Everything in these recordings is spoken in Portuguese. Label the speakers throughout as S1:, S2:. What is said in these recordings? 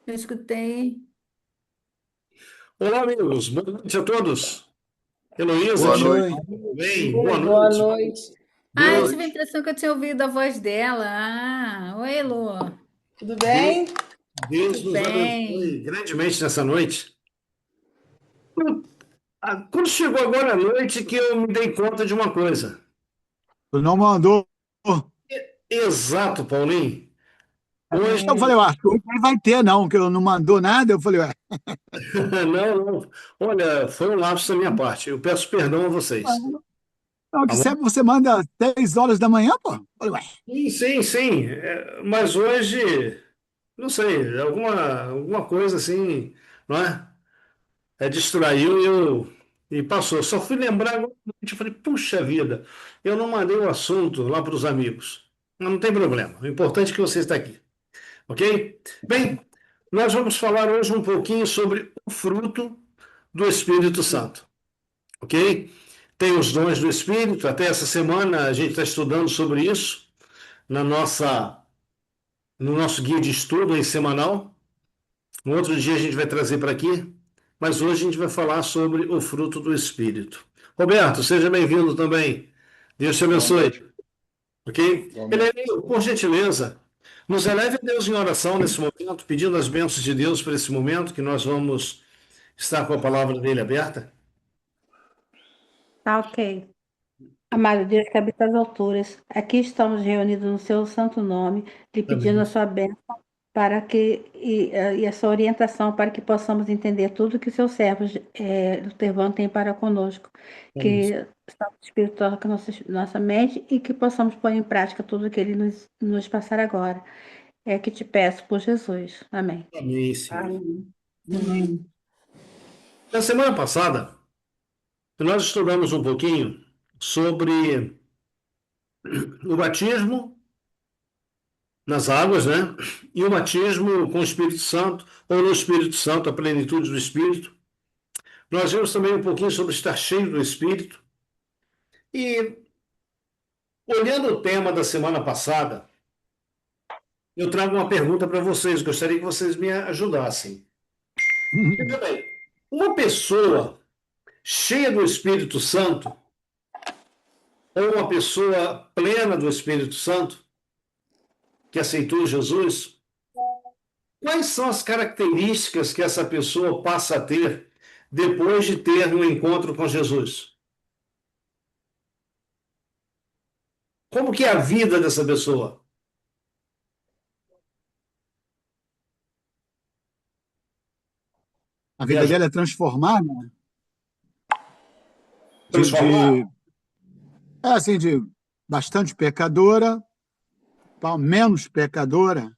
S1: Eu escutei.
S2: Olá, amigos. Boa noite a todos. Heloísa,
S3: Boa
S2: Tiago,
S3: noite.
S2: tudo bem? Boa
S1: Boa
S2: noite.
S1: noite. Ah,
S3: Boa
S1: eu tive a
S3: noite.
S1: impressão que eu tinha ouvido a voz dela. Ah, oi, Lu. Tudo
S2: Deus,
S1: bem?
S2: Deus
S1: Tudo
S2: nos
S1: bem.
S2: abençoe grandemente nessa noite. Quando chegou agora à noite que eu me dei conta de uma coisa.
S3: Tu não mandou.
S2: Exato, Paulinho.
S3: Eu falei,
S2: Hoje,
S3: ué, hoje nem vai ter, não, que eu não mandou nada. Eu falei, ué,
S2: não, não. Olha, foi um lapso da minha parte. Eu peço perdão a vocês.
S3: não,
S2: Tá
S3: que
S2: bom?
S3: sempre você manda 6 horas da manhã, pô. Eu falei, ué,
S2: Sim, sim, sim. Mas hoje, não sei, alguma coisa assim, não é? Distraiu e passou. Só fui lembrar agora, eu falei, puxa vida, eu não mandei o assunto lá para os amigos. Mas não tem problema. O importante é que você está aqui, ok? Bem, nós vamos falar hoje um pouquinho sobre o fruto do Espírito Santo, ok? Tem os dons do Espírito. Até essa semana a gente está estudando sobre isso na nossa, no nosso guia de estudo aí, semanal. Um outro dia a gente vai trazer para aqui, mas hoje a gente vai falar sobre o fruto do Espírito. Roberto, seja bem-vindo também. Deus te
S4: Boa
S2: abençoe,
S4: noite,
S2: ok?
S4: boa noite.
S2: Ele, por gentileza, nos eleve a Deus em oração nesse momento, pedindo as bênçãos de Deus para esse momento que nós vamos estar com a palavra dele aberta.
S1: Tá ok. Amado Deus que habita as alturas, aqui estamos reunidos no seu santo nome, lhe pedindo a
S2: Amém.
S1: sua bênção para e a sua orientação para que possamos entender tudo que seus servos do Tervão têm para conosco,
S2: Amém.
S1: que o Santo Espírito toque nossa mente e que possamos pôr em prática tudo que ele nos passar agora. É que te peço por Jesus. Amém.
S2: Amém, Senhor.
S1: Amém. Amém.
S2: Na semana passada, nós estudamos um pouquinho sobre o batismo nas águas, né? E o batismo com o Espírito Santo, ou no Espírito Santo, a plenitude do Espírito. Nós vimos também um pouquinho sobre estar cheio do Espírito. E, olhando o tema da semana passada, eu trago uma pergunta para vocês. Gostaria que vocês me ajudassem. Veja bem, uma pessoa cheia do Espírito Santo, ou uma pessoa plena do Espírito Santo, que aceitou Jesus, quais são as características que essa pessoa passa a ter depois de ter um encontro com Jesus? Como que é a vida dessa pessoa?
S3: a
S2: Me
S3: vida
S2: ajuda
S3: dela é transformar, né?
S2: a
S3: De,
S2: transformar?
S3: de, assim, de bastante pecadora para menos pecadora.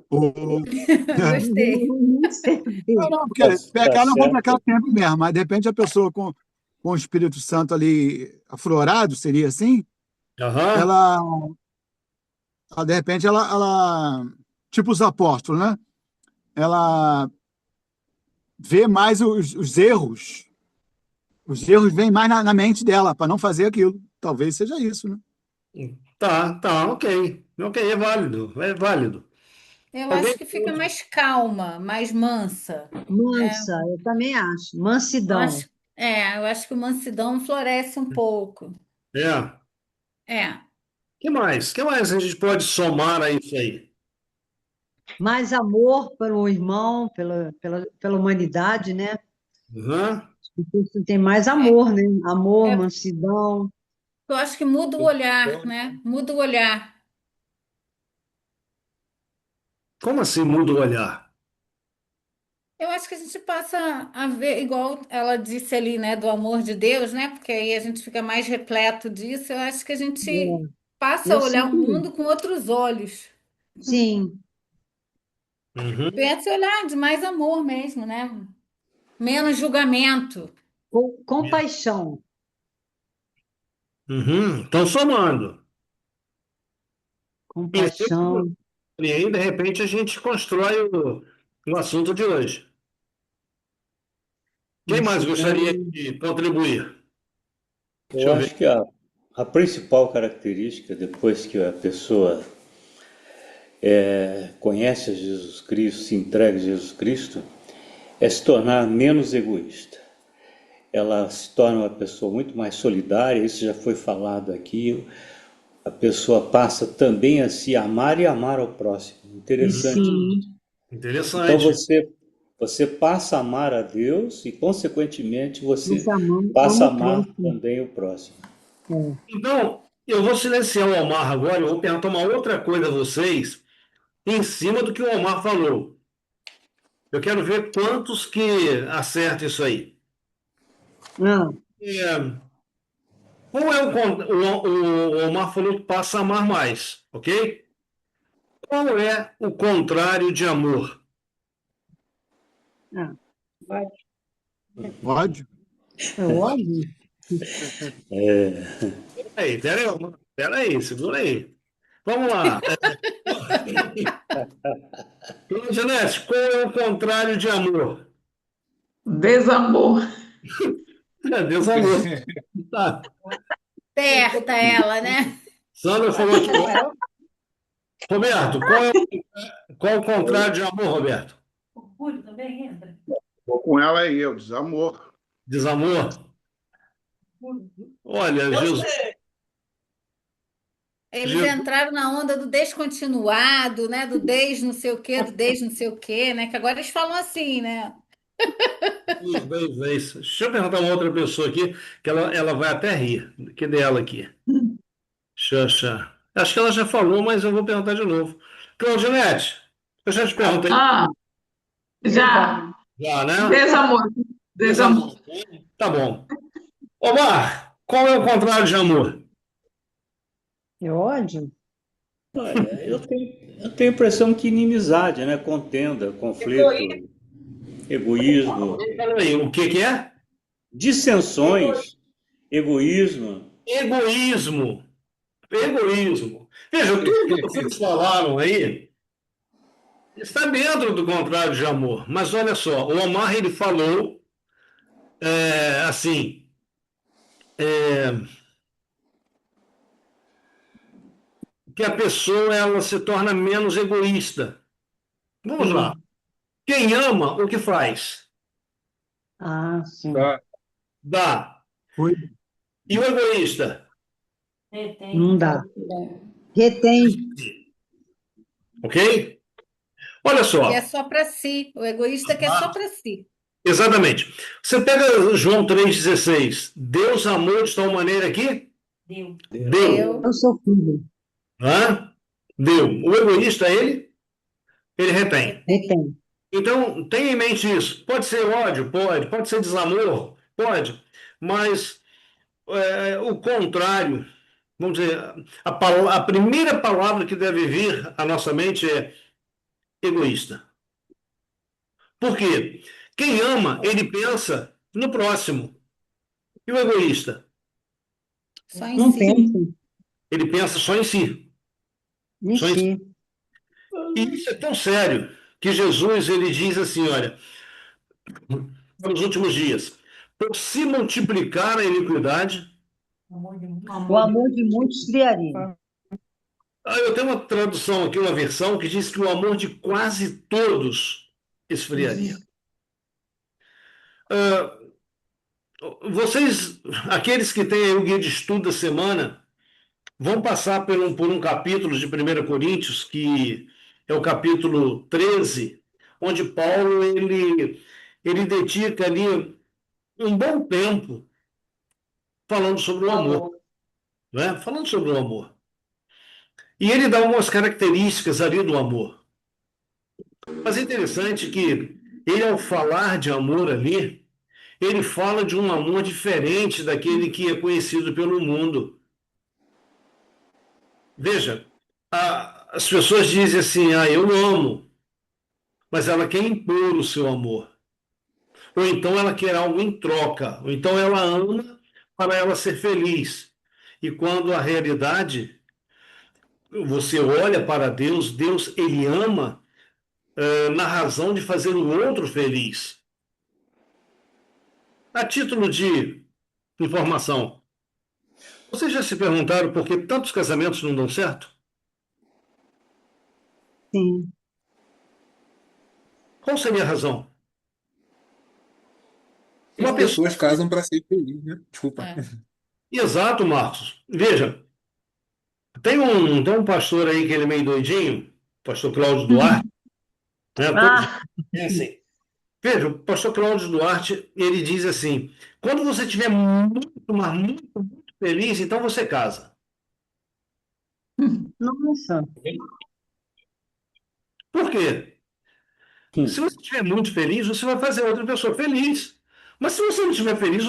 S3: Ou,
S1: Gostei.
S3: não, não,
S4: Tá,
S3: porque
S4: tá
S3: pecar não vou pecar
S4: certo?
S3: sempre mesmo, mas de repente a pessoa com o Espírito Santo ali aflorado, seria assim,
S2: Aham.
S3: ela, de repente, tipo os apóstolos, né? Ela vê mais os erros. Os erros vêm mais na mente dela para não fazer aquilo. Talvez seja isso, né?
S2: Tá, tá, ok. Ok, é válido, é válido.
S1: Eu
S2: Alguém?
S1: acho que fica mais calma, mais mansa. É,
S5: Mansa, eu também acho.
S1: eu
S5: Mansidão.
S1: acho, eu acho que o mansidão floresce um pouco.
S2: É.
S1: É,
S2: Que mais? Que mais a gente pode somar a isso aí?
S5: Mais amor pelo irmão, pela humanidade, né?
S2: Aham.
S5: Isso tem mais
S1: é,
S5: amor, né? Amor,
S1: é,
S5: mansidão.
S1: eu acho que muda o olhar, né? Muda o olhar.
S2: Como assim muda o olhar?
S1: Eu acho que a gente passa a ver, igual ela disse ali, né, do amor de Deus, né? Porque aí a gente fica mais repleto disso. Eu acho que a gente
S5: É,
S1: passa a
S5: eu
S1: olhar o
S5: sinto
S1: mundo
S5: isso.
S1: com outros olhos.
S5: Sim,
S2: Uhum.
S1: Pensa em olhar de mais amor mesmo, né? Menos julgamento.
S5: compaixão.
S2: Uhum. Estão somando. E se
S5: Compaixão.
S2: e aí, de repente, a gente constrói o assunto de hoje. Quem mais gostaria
S5: Mansidão.
S2: de contribuir? Deixa
S4: Eu
S2: eu ver.
S4: acho que a principal característica, depois que a pessoa conhece a Jesus Cristo, se entrega a Jesus Cristo, é se tornar menos egoísta. Ela se torna uma pessoa muito mais solidária, isso já foi falado aqui. A pessoa passa também a se amar e amar ao próximo. Interessante.
S5: Sim,
S4: Então
S2: Interessante.
S4: você passa a amar a Deus e, consequentemente, você
S5: essa mão
S4: passa a
S5: ama o
S4: amar
S5: próximo.
S4: também o próximo.
S5: É.
S2: Então, eu vou silenciar o Omar agora, eu vou perguntar uma outra coisa a vocês, em cima do que o Omar falou. Eu quero ver quantos que acertam isso aí.
S5: Ah,
S2: É, qual é o Omar falou que passa a amar mais, ok? Qual é o contrário de amor?
S5: ah,
S3: Ódio.
S5: é óbvio.
S2: Pera aí, segura aí. Vamos lá. Janete, qual é o contrário de amor?
S6: Desamor.
S2: Desamor. Tá.
S1: Certa ela, né?
S2: Sandra falou que ó. Roberto, qual é o contrário de amor, Roberto?
S1: Orgulho também entra.
S7: Vou com ela aí, o desamor.
S2: Desamor? Olha,
S1: Eles
S2: Jesus,
S1: entraram na onda do descontinuado, né? Do desde não sei o quê, do desde não sei o quê, né? Que agora eles falam assim, né?
S2: isso. Deixa eu perguntar a uma outra pessoa aqui, que ela vai até rir. Que dela aqui? Xaxá. Acho que ela já falou, mas eu vou perguntar de novo. Claudinete, eu já te perguntei.
S6: Ah, já.
S2: Já, né?
S6: Desamor.
S2: Desamor.
S6: Desamor.
S2: Tá bom. Omar, qual é o contrário de amor?
S5: É ódio?
S4: Olha, eu tenho a impressão que inimizade, né? Contenda, conflito, egoísmo,
S2: Peraí, o que que é?
S4: dissensões, egoísmo.
S2: Egoísmo. Egoísmo. Veja, tudo que vocês falaram aí está dentro do contrário de amor. Mas olha só, o Omar ele falou assim, é, que a pessoa ela se torna menos egoísta. Vamos lá.
S5: Sim.
S2: Quem ama, o que faz?
S5: Ah, sim.
S7: Tá?
S2: Dá.
S3: Foi.
S2: E o egoísta?
S5: Não dá. Retém.
S2: Ok? Olha
S1: Que é
S2: só.
S1: só para si. O egoísta que é só para si.
S2: Exatamente. Você pega João 3,16. Deus amou de tal maneira que deu.
S5: Eu
S1: Eu.
S5: sou filho.
S2: Hã? Deu. O egoísta, ele retém.
S5: Retém.
S2: Então, tenha em mente isso. Pode ser ódio? Pode. Pode ser desamor? Pode. Mas o contrário, vamos dizer, a primeira palavra que deve vir à nossa mente é egoísta. Por quê? Quem ama, ele pensa no próximo. E o egoísta?
S1: Só em
S5: Não
S1: si.
S5: pensa
S2: Ele pensa só em si.
S5: em
S2: Só em si.
S5: si.
S2: E isso é tão sério que Jesus ele diz assim, olha, nos últimos dias, por se multiplicar a iniquidade.
S5: O amor de muitos criaria.
S2: Eu tenho uma tradução aqui, uma versão que diz que o amor de quase todos esfriaria. Ah, vocês, aqueles que têm aí o guia de estudo da semana, vão passar por um capítulo de 1 Coríntios, que é o capítulo 13, onde Paulo ele dedica ali um bom tempo falando sobre o amor, né? Falando sobre o amor. E ele dá algumas características ali do amor. Mas é interessante que ele, ao falar de amor ali, ele fala de um amor diferente daquele que é conhecido pelo mundo. Veja, as pessoas dizem assim, eu amo, mas ela quer impor o seu amor. Ou então ela quer algo em troca, ou então ela ama para ela ser feliz. E quando a realidade, você olha para Deus, Deus ele ama na razão de fazer o outro feliz. A título de informação, vocês já se perguntaram por que tantos casamentos não dão certo?
S5: Sim.
S2: Qual seria a razão?
S8: As
S2: Uma pessoa.
S8: pessoas casam para ser feliz, né? Desculpa.
S1: É.
S2: Exato, Marcos. Veja, tem um pastor aí que ele é meio doidinho, pastor Cláudio Duarte, né? Todos
S5: Ah,
S2: conhecem. Veja, o pastor Cláudio Duarte, ele diz assim: quando você estiver muito, mas muito, muito feliz, então você casa.
S5: nossa.
S2: Por quê? Se
S4: Hum.
S2: você estiver muito feliz, você vai fazer a outra pessoa feliz. Mas se você não estiver feliz,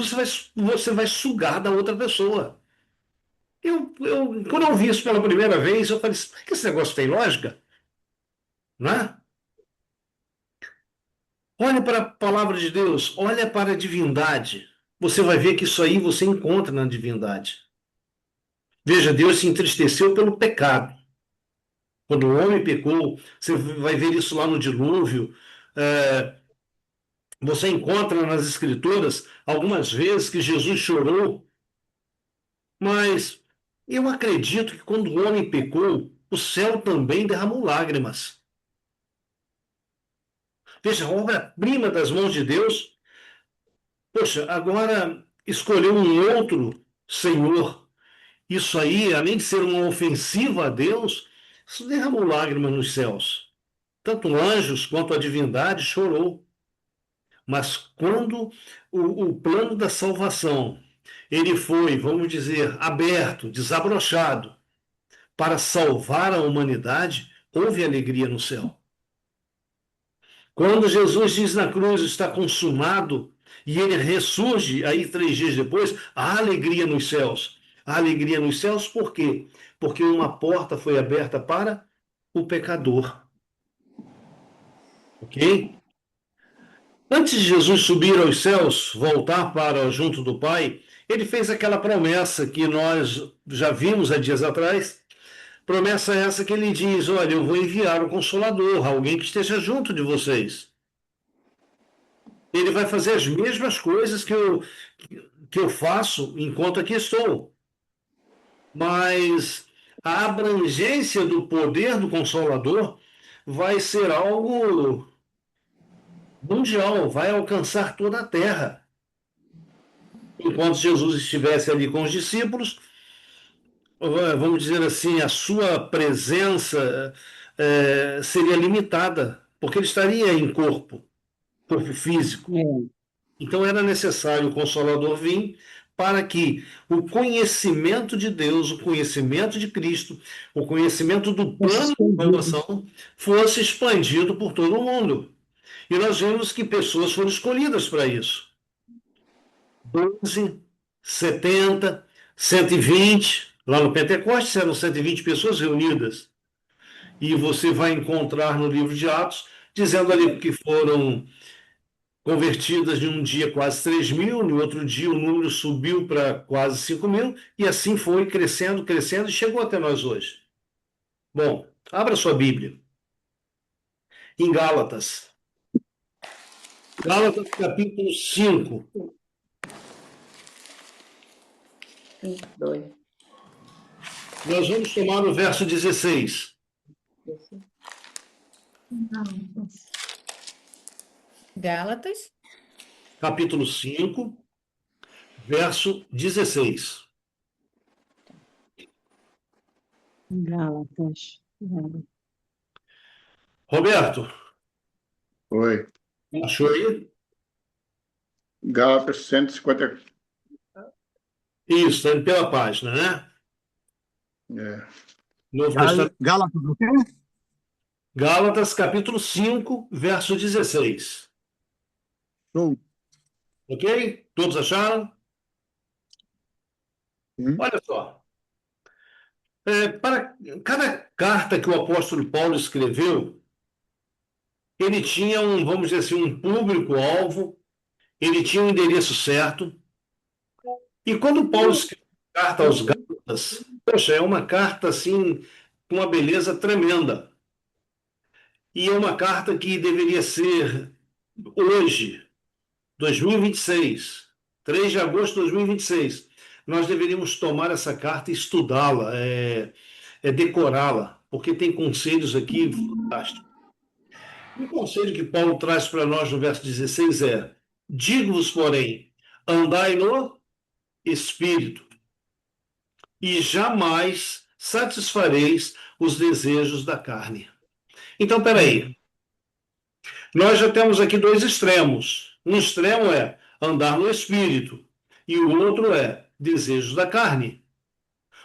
S2: você vai sugar da outra pessoa. Quando eu vi isso pela primeira vez, eu falei: será que esse negócio tem lógica? Não é? Olhe para a palavra de Deus, olha para a divindade. Você vai ver que isso aí você encontra na divindade. Veja, Deus se entristeceu pelo pecado. Quando o homem pecou, você vai ver isso lá no dilúvio. É, você encontra nas Escrituras algumas vezes que Jesus chorou, mas eu acredito que quando o homem pecou, o céu também derramou lágrimas. Veja, a obra-prima das mãos de Deus. Poxa, agora escolheu um outro Senhor. Isso aí, além de ser uma ofensiva a Deus, isso derramou lágrimas nos céus. Tanto anjos quanto a divindade chorou. Mas quando o plano da salvação ele foi, vamos dizer, aberto, desabrochado para salvar a humanidade, houve alegria no céu. Quando Jesus diz na cruz está consumado e ele ressurge aí 3 dias depois, há alegria nos céus. Há alegria nos céus por quê? Porque uma porta foi aberta para o pecador. Ok? Antes de Jesus subir aos céus, voltar para junto do Pai, ele fez aquela promessa que nós já vimos há dias atrás. Promessa essa que ele diz: olha, eu vou enviar o Consolador, alguém que esteja junto de vocês. Ele vai fazer as mesmas coisas que eu faço enquanto aqui estou. Mas a abrangência do poder do Consolador vai ser algo mundial, vai alcançar toda a terra. Enquanto Jesus estivesse ali com os discípulos, vamos dizer assim, a sua presença seria limitada, porque ele estaria em corpo físico.
S5: É.
S2: Então era necessário o Consolador vir para que o conhecimento de Deus, o conhecimento de Cristo, o conhecimento do plano de
S5: Escondido.
S2: salvação fosse expandido por todo o mundo. E nós vemos que pessoas foram escolhidas para isso. 12, 70, 120. Lá no Pentecostes eram 120 pessoas reunidas. E você vai encontrar no livro de Atos, dizendo ali que foram convertidas em um dia quase 3.000, no outro dia o número subiu para quase 5.000, e assim foi crescendo, crescendo, e chegou até nós hoje. Bom, abra sua Bíblia. Em Gálatas. Gálatas capítulo 5.
S6: 2.
S2: Nós vamos tomar o verso 16.
S1: Gálatas.
S2: Capítulo 5, verso 16.
S5: Gálatas.
S2: Roberto,
S7: Oi.
S2: achou aí?
S7: Gálatas 150.
S2: Isso, está indo pela página, né?
S7: É.
S2: Novo Testamento.
S3: Gálatas do quê?
S2: Gálatas, capítulo 5, verso 16.
S3: Show.
S2: Ok? Todos acharam?
S3: Sim.
S2: Olha só. Para cada carta que o apóstolo Paulo escreveu, ele tinha vamos dizer assim, um público-alvo, ele tinha um endereço certo. E quando Paulo escreve carta aos Gálatas, poxa, é uma carta assim, com uma beleza tremenda. E é uma carta que deveria ser hoje, 2026, 3 de agosto de 2026. Nós deveríamos tomar essa carta e estudá-la, decorá-la. porque tem conselhos aqui fantásticos. O conselho que Paulo traz para nós no verso 16 é: digo-vos, porém, andai no Espírito, e jamais satisfareis os desejos da carne. Então, peraí, nós já temos aqui dois extremos. Um extremo é andar no Espírito, e o outro é desejos da carne.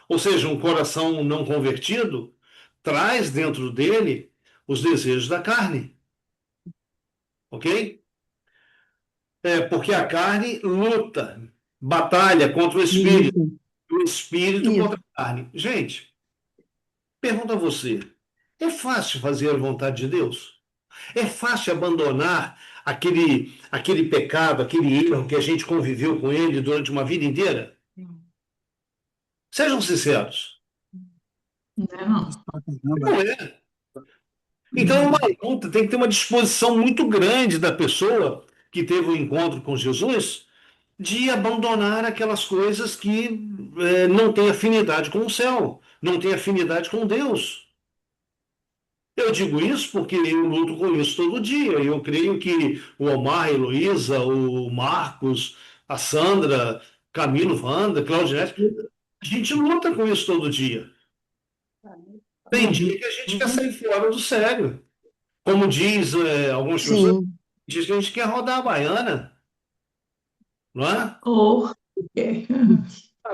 S2: Ou seja, um coração não convertido traz dentro dele os desejos da carne. Ok? Porque a carne luta, batalha contra o espírito,
S5: Isso,
S2: o espírito
S5: isso.
S2: contra a carne. Gente, pergunta a você: é fácil fazer a vontade de Deus? É fácil abandonar aquele pecado, aquele erro que a gente conviveu com ele durante uma vida inteira? Sejam sinceros.
S6: Não.
S2: Não é. Então, é uma luta, tem que ter uma disposição muito grande da pessoa que teve o encontro com Jesus de abandonar aquelas coisas que não têm afinidade com o céu, não têm afinidade com Deus. Eu digo isso porque eu luto com isso todo dia. Eu creio que o Omar, a Heloísa, o Marcos, a Sandra, Camilo, Wanda, Claudinete, a gente luta com isso todo dia. Tem dia que a gente quer sair fora do sério. Como diz algumas pessoas,
S5: Sim,
S2: diz que a gente quer rodar a baiana, não é?
S6: Ou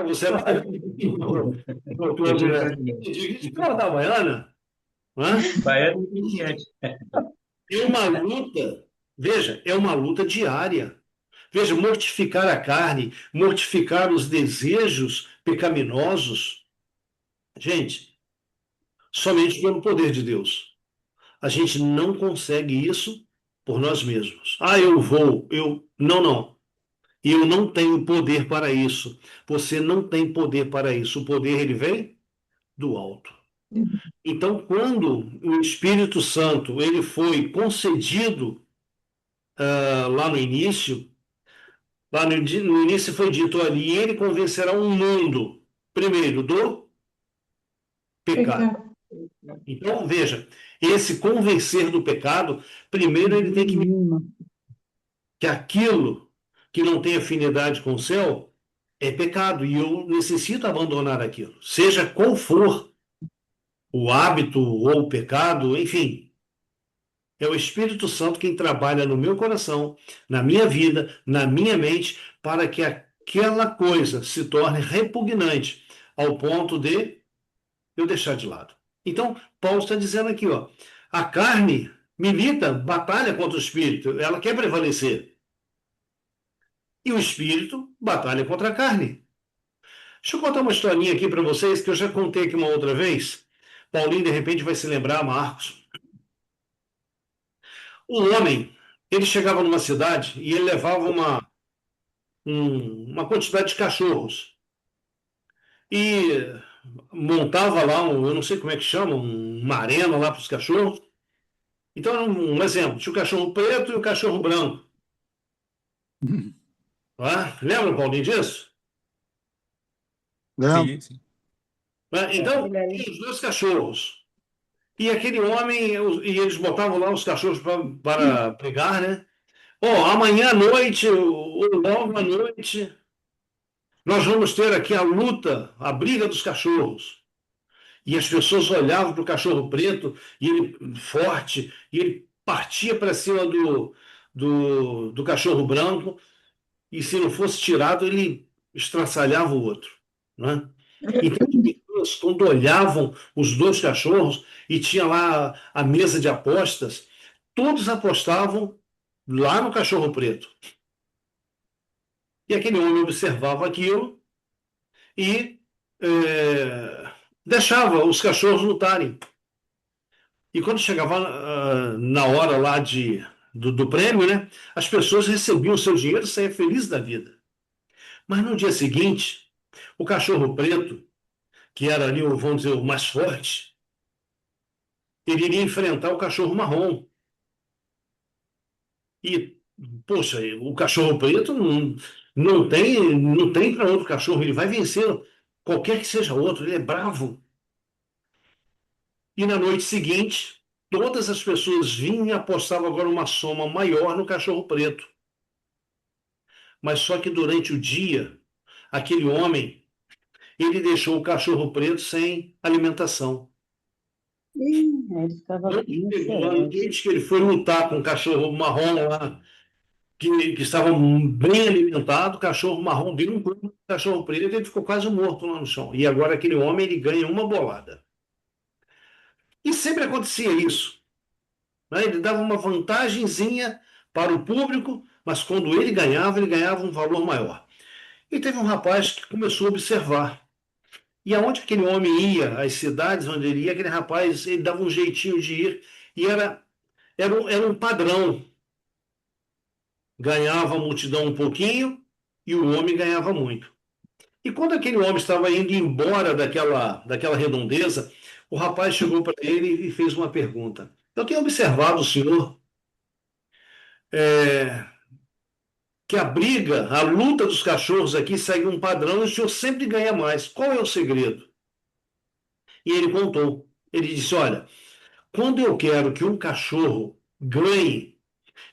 S2: Você é baiana. Tem dia que a gente quer rodar a baiana, não é?
S4: Baiano e iniciante.
S2: É uma luta, veja, é uma luta diária. Veja, mortificar a carne, mortificar os desejos pecaminosos. Gente, somente pelo poder de Deus. A gente não consegue isso por nós mesmos. Ah, eu vou, eu. Não, não. E eu não tenho poder para isso. Você não tem poder para isso. O poder, ele vem do alto. Então, quando o Espírito Santo ele foi concedido lá no início, lá no início foi dito ali, ele convencerá o mundo, primeiro, do pecado.
S6: pecado.
S2: Então, veja, esse convencer do pecado, primeiro ele tem que aquilo que não tem afinidade com o céu é pecado, e eu necessito abandonar aquilo, seja qual for o hábito ou o pecado, enfim. É o Espírito Santo quem trabalha no meu coração, na minha vida, na minha mente, para que aquela coisa se torne repugnante ao ponto de eu deixar de lado. Então, Paulo está dizendo aqui, ó, a carne milita, batalha contra o espírito, ela quer prevalecer. E o espírito batalha contra a carne. Deixa eu contar uma historinha aqui para vocês que eu já contei aqui uma outra vez. Paulinho, de repente, vai se lembrar, Marcos. O homem, ele chegava numa cidade e ele levava uma quantidade de cachorros. E montava lá, eu não sei como é que chama, uma arena lá para os cachorros. Então, era um exemplo, tinha o cachorro preto e o cachorro branco. Tá? Lembra, Paulinho, disso?
S3: Lembro.
S8: Sim, sim.
S2: Então, tinha os dois cachorros. E aquele homem, e eles botavam lá os cachorros para pregar, né? Amanhã à noite, ou logo à noite, nós vamos ter aqui a luta, a briga dos cachorros. E as pessoas olhavam para o cachorro preto, e ele forte, e ele partia para cima do cachorro branco, e se não fosse tirado, ele estraçalhava o outro. Né? Então, as pessoas, quando olhavam os dois cachorros e tinha lá a mesa de apostas, todos apostavam lá no cachorro preto. E aquele homem observava aquilo e deixava os cachorros lutarem. E quando chegava na hora lá do prêmio, né, as pessoas recebiam o seu dinheiro e saiam felizes da vida. Mas no dia seguinte, o cachorro preto, que era ali, vamos dizer, o mais forte, ele iria enfrentar o cachorro marrom. E, poxa, o cachorro preto não tem para outro cachorro, ele vai vencer qualquer que seja outro, ele é bravo. E na noite seguinte, todas as pessoas vinham e apostavam agora uma soma maior no cachorro preto. Mas só que durante o dia, aquele homem, ele deixou o cachorro preto sem alimentação.
S5: Ele ficava
S2: Antes que ele foi lutar com o cachorro marrom lá, que estava bem alimentado, o cachorro marrom deu um pulo no cachorro preto, ele ficou quase morto lá no chão. E agora aquele homem, ele ganha uma bolada. E sempre acontecia isso, né? Ele dava uma vantagenzinha para o público, mas quando ele ganhava um valor maior. E teve um rapaz que começou a observar. E aonde aquele homem ia, as cidades onde ele ia, aquele rapaz, ele dava um jeitinho de ir, e era um padrão. Ganhava a multidão um pouquinho e o homem ganhava muito. E quando aquele homem estava indo embora daquela redondeza, o rapaz chegou para ele e fez uma pergunta. Eu tenho observado o senhor que a briga, a luta dos cachorros aqui segue um padrão e o senhor sempre ganha mais. Qual é o segredo? E ele contou. Ele disse: olha, quando eu quero que um cachorro ganhe,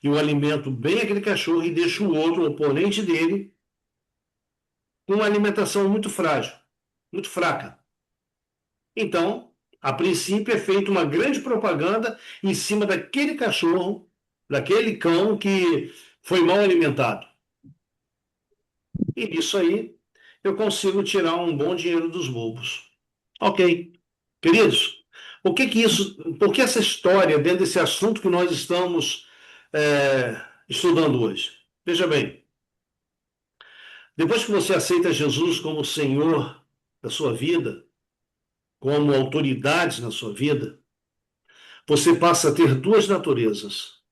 S2: eu alimento bem aquele cachorro e deixo o outro, o oponente dele, com uma alimentação muito frágil, muito fraca. Então, a princípio, é feita uma grande propaganda em cima daquele cachorro, daquele cão que foi mal alimentado. E disso aí eu consigo tirar um bom dinheiro dos bobos. Ok. Queridos, por que essa história dentro desse assunto que nós estamos estudando hoje? Veja bem, depois que você aceita Jesus como Senhor da sua vida, como autoridade na sua vida, você passa a ter duas naturezas: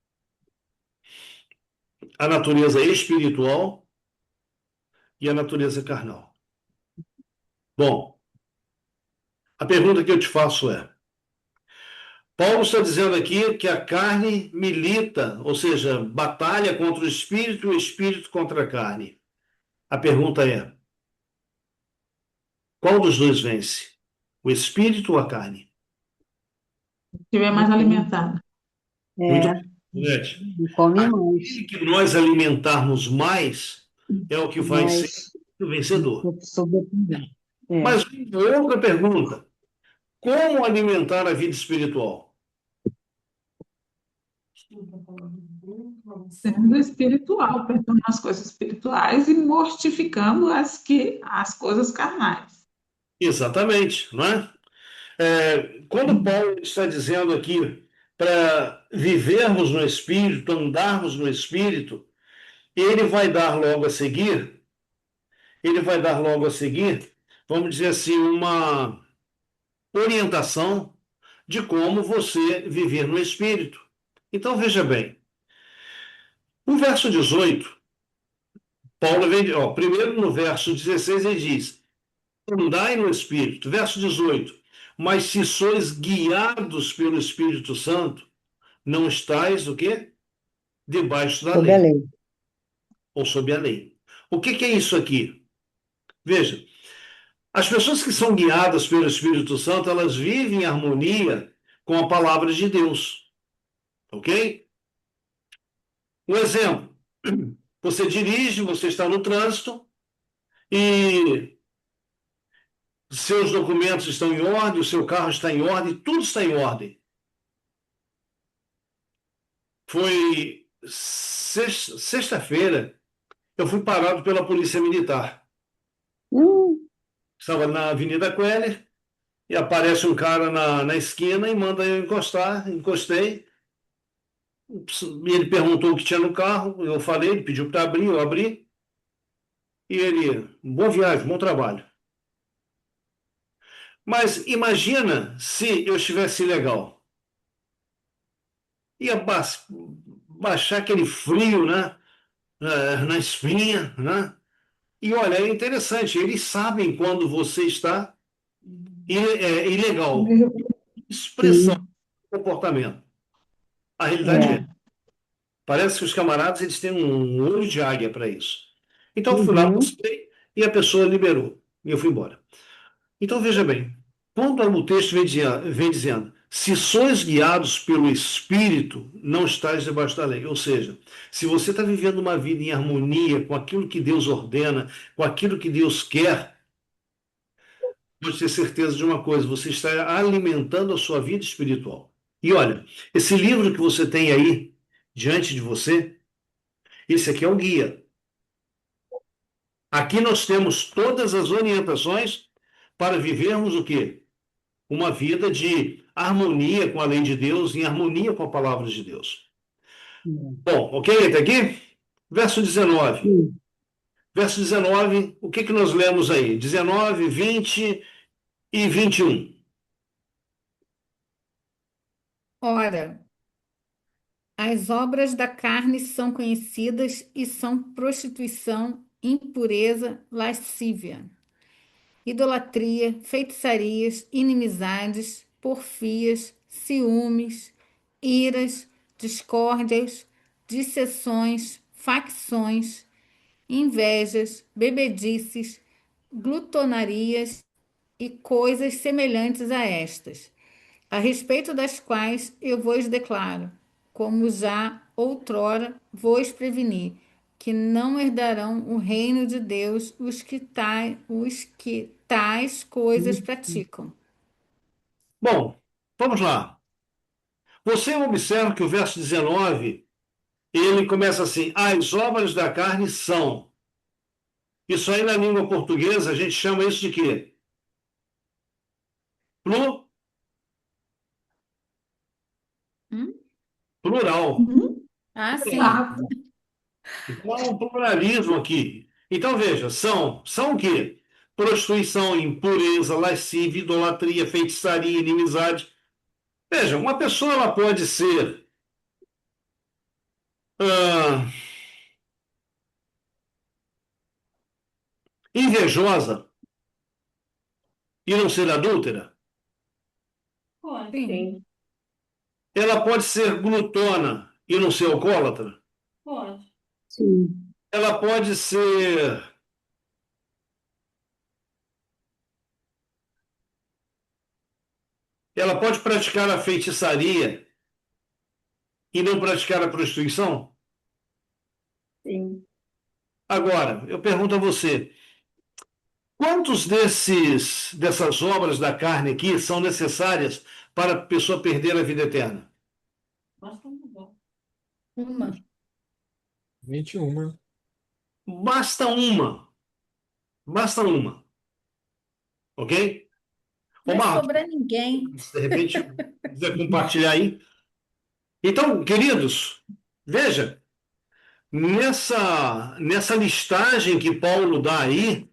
S2: a natureza espiritual e a natureza carnal. Bom, a pergunta que eu te faço é: Paulo está dizendo aqui que a carne milita, ou seja, batalha contra o espírito e o espírito contra a carne. A pergunta é: qual dos dois vence? O espírito ou a carne?
S6: Estiver mais alimentado.
S2: Muito
S5: É,
S2: bem.
S5: come mais.
S2: Aquele que nós alimentarmos mais é o que vai ser
S5: Mas
S2: o vencedor.
S5: sobretudo. É.
S2: Mas outra pergunta: como alimentar a vida espiritual?
S6: Sendo espiritual, pensando nas coisas espirituais e mortificando as coisas carnais.
S2: Exatamente, não é? Quando Paulo está dizendo aqui para vivermos no Espírito, andarmos no Espírito, ele vai dar logo a seguir, ele vai dar logo a seguir, vamos dizer assim, uma orientação de como você viver no Espírito. Então veja bem, o verso 18, Paulo vem, primeiro no verso 16 ele diz: andai no Espírito. Verso 18, mas se sois guiados pelo Espírito Santo, não estáis o quê? Debaixo da
S5: Sob a
S2: lei,
S5: lei.
S2: ou sob a lei. O que é isso aqui? Veja, as pessoas que são guiadas pelo Espírito Santo, elas vivem em harmonia com a palavra de Deus, ok? Um exemplo, você dirige, você está no trânsito e seus documentos estão em ordem, o seu carro está em ordem, tudo está em ordem. Foi sexta-feira, eu fui parado pela Polícia Militar. Estava na Avenida Queller e aparece um cara na esquina e manda eu encostar. Encostei. Ele perguntou o que tinha no carro, eu falei, ele pediu para abrir, eu abri. E ele, boa viagem, bom trabalho. Mas imagina se eu estivesse ilegal. Ia baixar aquele frio, né? Na espinha, né? E olha, é interessante, eles sabem quando você está ilegal. Expressão,
S5: Sim,
S2: comportamento. A realidade
S5: é.
S2: parece que os camaradas eles têm um olho de águia para isso. Então eu fui lá,
S5: Uhum.
S2: postei e a pessoa liberou. E eu fui embora. Então veja bem, quando o texto vem dizendo, Se sois guiados pelo Espírito, não estáis debaixo da lei. Ou seja, se você está vivendo uma vida em harmonia com aquilo que Deus ordena, com aquilo que Deus quer, pode ter certeza de uma coisa: você está alimentando a sua vida espiritual. E olha, esse livro que você tem aí diante de você, esse aqui é o guia. Aqui nós temos todas as orientações para vivermos o quê? Uma vida de harmonia com a lei de Deus, em harmonia com a palavra de Deus. Bom, ok? Até aqui? Verso 19.
S5: Sim.
S2: Verso 19, o que que nós lemos aí? 19, 20 e 21.
S1: Ora, as obras da carne são conhecidas e são prostituição, impureza, lascívia, idolatria, feitiçarias, inimizades, porfias, ciúmes, iras, discórdias, dissensões, facções, invejas, bebedices, glutonarias e coisas semelhantes a estas, a respeito das quais eu vos declaro, como já outrora vos preveni, que não herdarão o reino de Deus os que tais coisas praticam.
S2: Bom, vamos lá. Você observa que o verso 19, ele começa assim: as obras da carne são. Isso aí na língua portuguesa a gente chama isso de quê? Plu-
S1: Hum?
S2: Plural.
S6: Uhum.
S1: Ah, sim.
S6: Exato.
S2: Então há um pluralismo aqui. Então veja, são o quê? Prostituição, impureza, lascívia, idolatria, feitiçaria, inimizade. Veja, uma pessoa ela pode ser ah, invejosa e não ser adúltera.
S1: Sim.
S5: Sim.
S2: Ela pode ser glutona e não ser alcoólatra.
S5: Sim.
S2: Ela pode ser ela pode praticar a feitiçaria e não praticar a prostituição.
S5: Sim.
S2: Agora, eu pergunto a você: quantos dessas obras da carne aqui são necessárias para a pessoa perder a vida eterna?
S1: Uma.
S8: 21.
S2: Basta uma. Basta uma. Ok? Ô,
S1: Vai
S2: Marcos,
S1: sobrar ninguém.
S2: de repente, quiser compartilhar aí. Então, queridos, veja, nessa listagem que Paulo dá aí,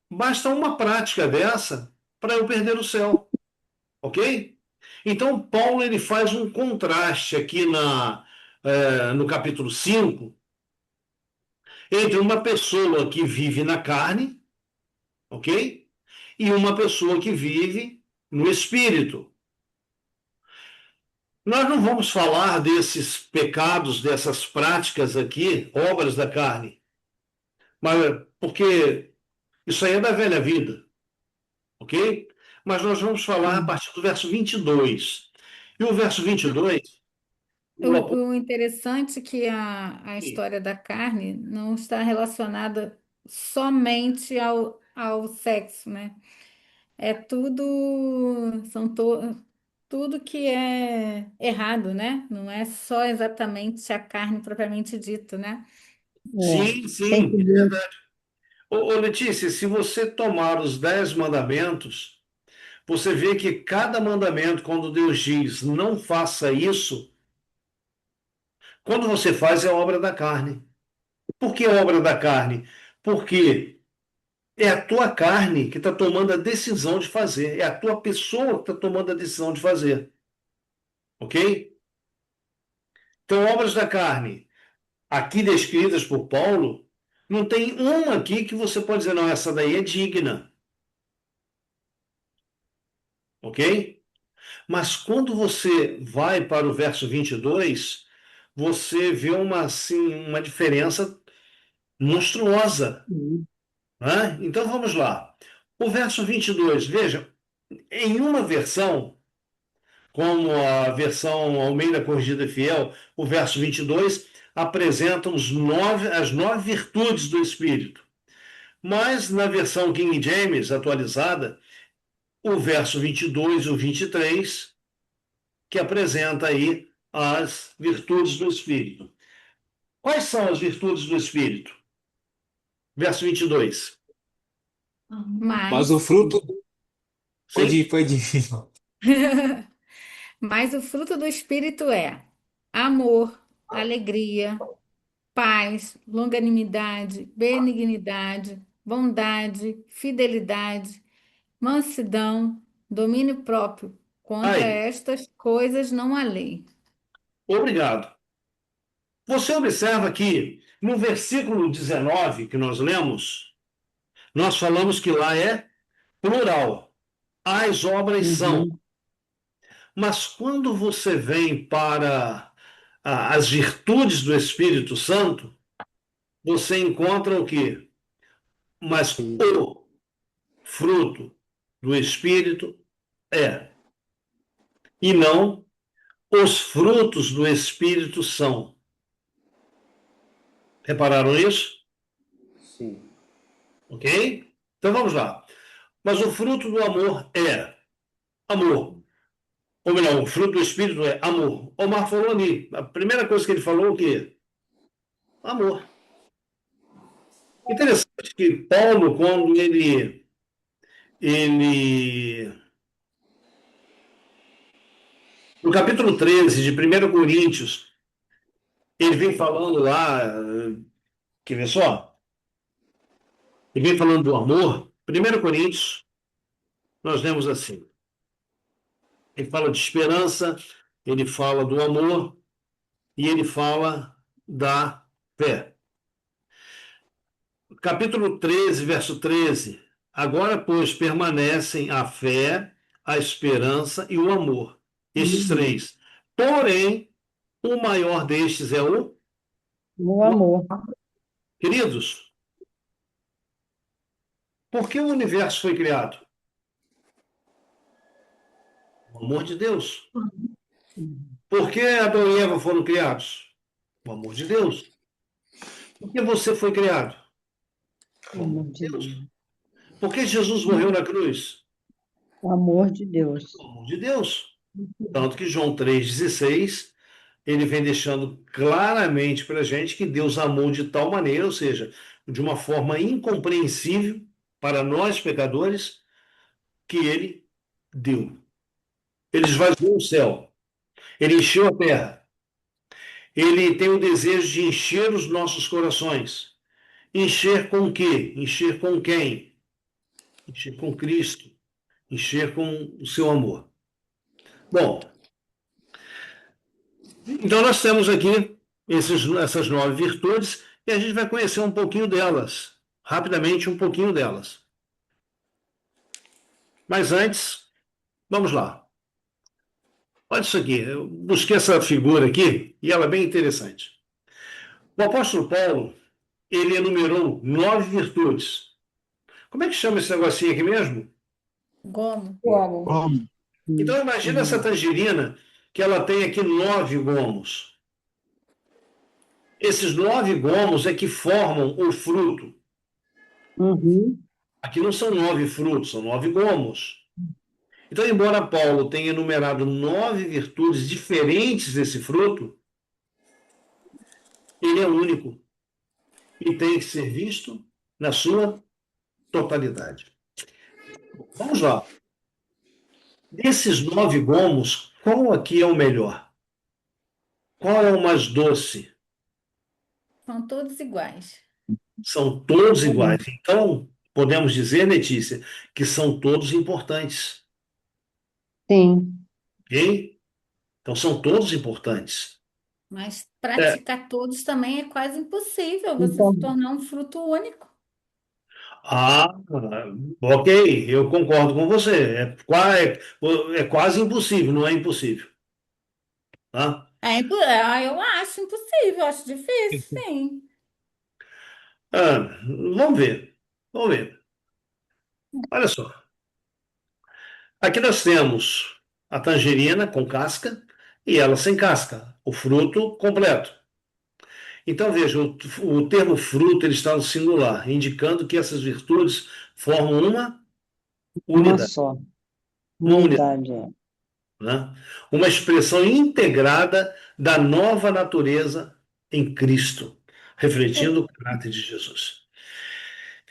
S2: basta uma prática dessa para eu perder o céu. Ok? Então, Paulo ele faz um contraste aqui no capítulo 5 entre uma pessoa que vive na carne, ok? E uma pessoa que vive no espírito. Nós não vamos falar desses pecados, dessas práticas aqui, obras da carne, mas porque isso aí é da velha vida, ok? Mas nós vamos falar a partir do verso 22. E o verso 22, o apóstolo.
S1: O interessante é que a história da carne não está relacionada somente ao sexo, né? É tudo que é errado, né? Não é só exatamente a carne propriamente dita, né?
S5: É.
S2: Sim,
S5: Tem
S2: sim,
S5: que
S2: é
S5: ver.
S2: verdade. Ô, Letícia, se você tomar os 10 mandamentos, você vê que cada mandamento, quando Deus diz não faça isso, quando você faz é obra da carne. Por que obra da carne? Porque é a tua carne que está tomando a decisão de fazer, é a tua pessoa que está tomando a decisão de fazer, ok? Então, obras da carne, aqui descritas por Paulo, não tem uma aqui que você pode dizer, não, essa daí é digna, ok? Mas quando você vai para o verso 22, você vê uma diferença monstruosa,
S5: Sim.
S2: né? Então vamos lá. O verso 22, veja, em uma versão, como a versão Almeida Corrigida Fiel, o verso 22, apresenta as 9 virtudes do Espírito. Mas na versão King James atualizada, o verso 22 e o 23, que apresenta aí as virtudes do Espírito. Quais são as virtudes do Espírito? Verso 22.
S8: Mas o
S1: Mas,
S8: fruto. Pode
S2: Sim?
S8: ir, pode ir.
S1: mas o fruto do Espírito é amor, alegria, paz, longanimidade, benignidade, bondade, fidelidade, mansidão, domínio próprio. Contra
S2: Aí,
S1: estas coisas não há lei.
S2: obrigado. Você observa que no versículo 19 que nós lemos, nós falamos que lá é plural. As obras são.
S5: Uhum.
S2: Mas quando você vem para as virtudes do Espírito Santo, você encontra o quê? Mas o fruto do Espírito é, e não os frutos do Espírito são. Repararam isso?
S4: Sim.
S2: Ok? Então vamos lá. Mas o fruto do amor é amor. Ou melhor, o fruto do Espírito é amor. Omar falou ali. A primeira coisa que ele falou é o quê? Amor. Interessante que Paulo, quando ele no capítulo 13 de 1 Coríntios, ele vem falando lá, quer ver só? Ele vem falando do amor. 1 Coríntios, nós lemos assim. Ele fala de esperança, ele fala do amor e ele fala da fé. Capítulo 13, verso 13. Agora, pois, permanecem a fé, a esperança e o amor. Estes
S5: Uhum.
S2: três. Porém, o maior destes é o.
S5: O amor.
S2: Queridos, por que o universo foi criado? O amor de Deus. Por que Adão e Eva foram criados? O amor de Deus. Por que você foi criado?
S5: O
S2: O amor
S5: amor
S2: de
S5: de
S2: Deus.
S5: Deus.
S2: Por que Jesus morreu na cruz?
S5: O amor de Deus.
S2: O amor de Deus. Tanto que João 3,16, ele vem deixando claramente para a gente que Deus amou de tal maneira, ou seja, de uma forma incompreensível para nós pecadores, que ele deu. Ele esvaziou o céu, ele encheu a terra, ele tem o desejo de encher os nossos corações. Encher com o quê? Encher com quem? Encher com Cristo, encher com o seu amor. Bom, então nós temos aqui essas 9 virtudes e a gente vai conhecer um pouquinho delas, rapidamente um pouquinho delas. Mas antes, vamos lá. Olha isso aqui, eu busquei essa figura aqui e ela é bem interessante. O apóstolo Paulo, ele enumerou 9 virtudes. Como é que chama esse negocinho aqui mesmo?
S1: Gomo.
S5: O amor.
S3: Como?
S2: Então imagina essa tangerina que ela tem aqui 9 gomos. Esses 9 gomos é que formam o fruto.
S5: Uhum.
S2: Aqui não são 9 frutos, são 9 gomos. Então, embora Paulo tenha enumerado 9 virtudes diferentes desse fruto, ele é único e tem que ser visto na sua totalidade. Vamos lá. Desses 9 gomos, qual aqui é o melhor? Qual é o mais doce?
S1: São todos iguais.
S2: São todos iguais. Então, podemos dizer, Letícia, que são todos importantes.
S5: Sim.
S2: Ok? Então, são todos importantes.
S1: Mas
S2: É,
S1: praticar todos também é quase impossível você se
S5: Então,
S1: tornar um fruto único.
S2: ah, ok, eu concordo com você. É quase impossível, não é impossível. Tá?
S1: Eu acho impossível, eu acho difícil, sim.
S2: Vamos ver. Vamos ver. Olha só. Aqui nós temos a tangerina com casca e ela sem casca, o fruto completo. Então, veja, o termo fruto ele está no singular, indicando que essas virtudes formam uma
S5: Uma
S2: unidade,
S5: só.
S2: uma
S5: Uma
S2: unidade,
S5: unidade, é.
S2: né? Uma expressão integrada da nova natureza em Cristo, refletindo o caráter de Jesus.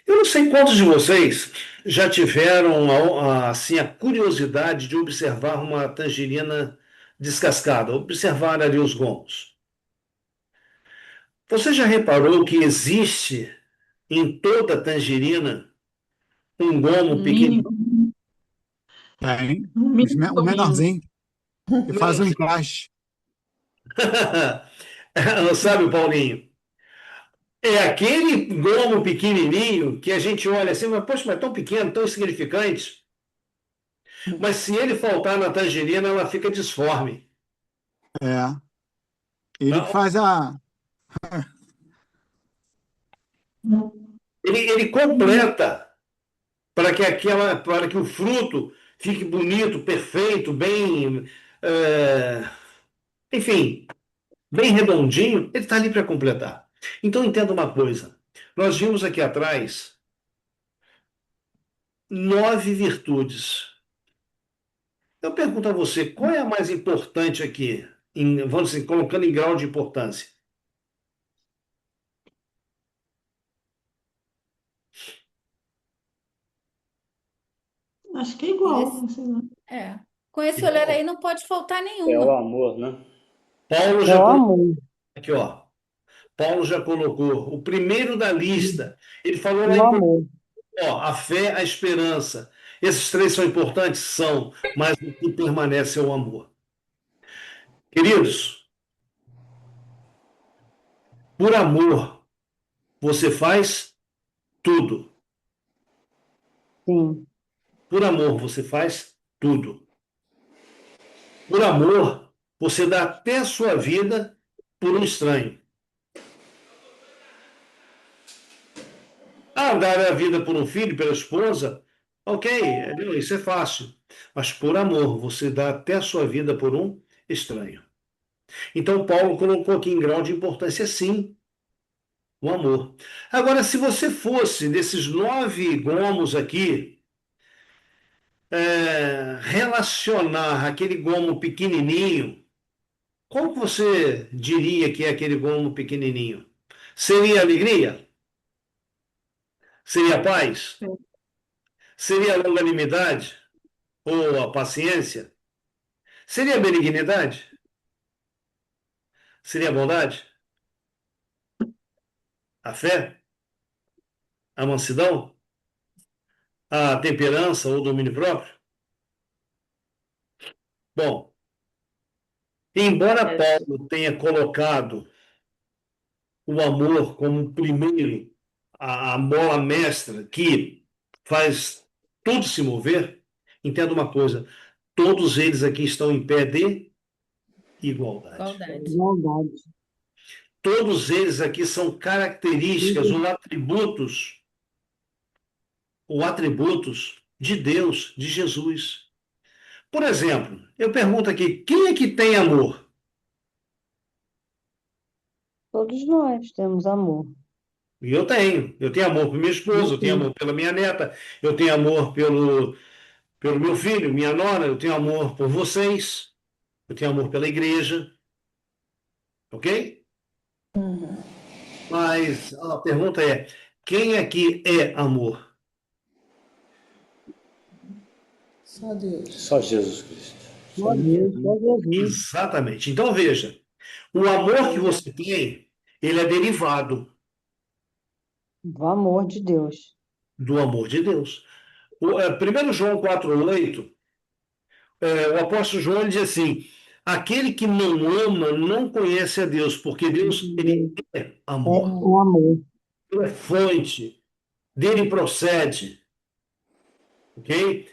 S2: Eu não sei quantos de vocês já tiveram assim a curiosidade de observar uma tangerina descascada, observar ali os gomos. Você já reparou que existe em toda tangerina um
S6: No
S2: gomo pequenininho?
S6: mínimo,
S3: Tem.
S6: no mínimo
S3: O
S6: do mínimo.
S3: menorzinho, que faz um encaixe.
S2: Não sabe, Paulinho? É aquele gomo pequenininho que a gente olha assim, mas poxa, mas tão pequeno, tão insignificante. Mas se ele faltar na tangerina, ela fica disforme.
S3: É. Ele que
S2: Tá?
S3: faz a.
S2: Ele completa para que o fruto fique bonito, perfeito, bem, enfim, bem redondinho. Ele está ali para completar. Então entenda uma coisa. Nós vimos aqui atrás 9 virtudes. Eu pergunto a você, qual é a mais importante aqui? Vamos assim, colocando em grau de importância.
S6: Acho que é
S1: Com
S6: igual,
S1: esse,
S6: né? Sei lá.
S1: é, com esse olhar
S2: Igual.
S1: aí não pode faltar
S4: É o
S1: nenhuma.
S4: amor, né?
S2: Paulo
S5: É
S2: já
S5: o
S2: colocou
S5: amor.
S2: aqui, ó. Paulo já colocou o primeiro da lista. Ele falou lá
S5: O
S2: em
S5: amor.
S2: ó, a fé, a esperança. Esses três são importantes? São, mas o que permanece é o amor. Queridos, por amor, você faz tudo.
S5: Sim.
S2: Por amor, você faz tudo. Por amor, você dá até a sua vida por um estranho. Ah, dar a vida por um filho, pela esposa, ok, isso é fácil. Mas por amor, você dá até a sua vida por um estranho. Então, Paulo colocou aqui em grau de importância, sim, o amor. Agora, se você fosse desses 9 gomos aqui, relacionar aquele gomo pequenininho, como que você diria que é aquele gomo pequenininho? Seria alegria? Seria paz? Seria longanimidade? Ou a paciência? Seria benignidade? Seria bondade? A fé? A mansidão? A temperança ou domínio próprio? Bom, embora Paulo tenha colocado o amor como primeiro, a mola mestra que faz tudo se mover, entenda uma coisa: todos eles aqui estão em pé de igualdade.
S1: Igualdade.
S5: Igualdade.
S2: Todos eles aqui são características ou atributos de Deus, de Jesus. Por exemplo, eu pergunto aqui: quem é que tem amor?
S5: Todos nós temos amor.
S2: E eu tenho. Eu tenho amor por minha esposa, eu tenho
S5: Uhum.
S2: amor pela minha neta, eu tenho amor pelo meu filho, minha nora, eu tenho amor por vocês, eu tenho amor pela igreja, ok? Mas a pergunta é: quem aqui é amor?
S8: Só Deus.
S4: Só Jesus Cristo.
S5: Só Deus, só Jesus.
S2: Exatamente. Então veja, o amor que você tem, ele é derivado
S5: O amor de Deus.
S2: do amor de Deus. 1 João 4,8, o apóstolo João ele diz assim: aquele que não ama não conhece a Deus, porque Deus ele é
S5: É
S2: amor.
S5: o amor.
S2: Ele é fonte, dele procede, ok?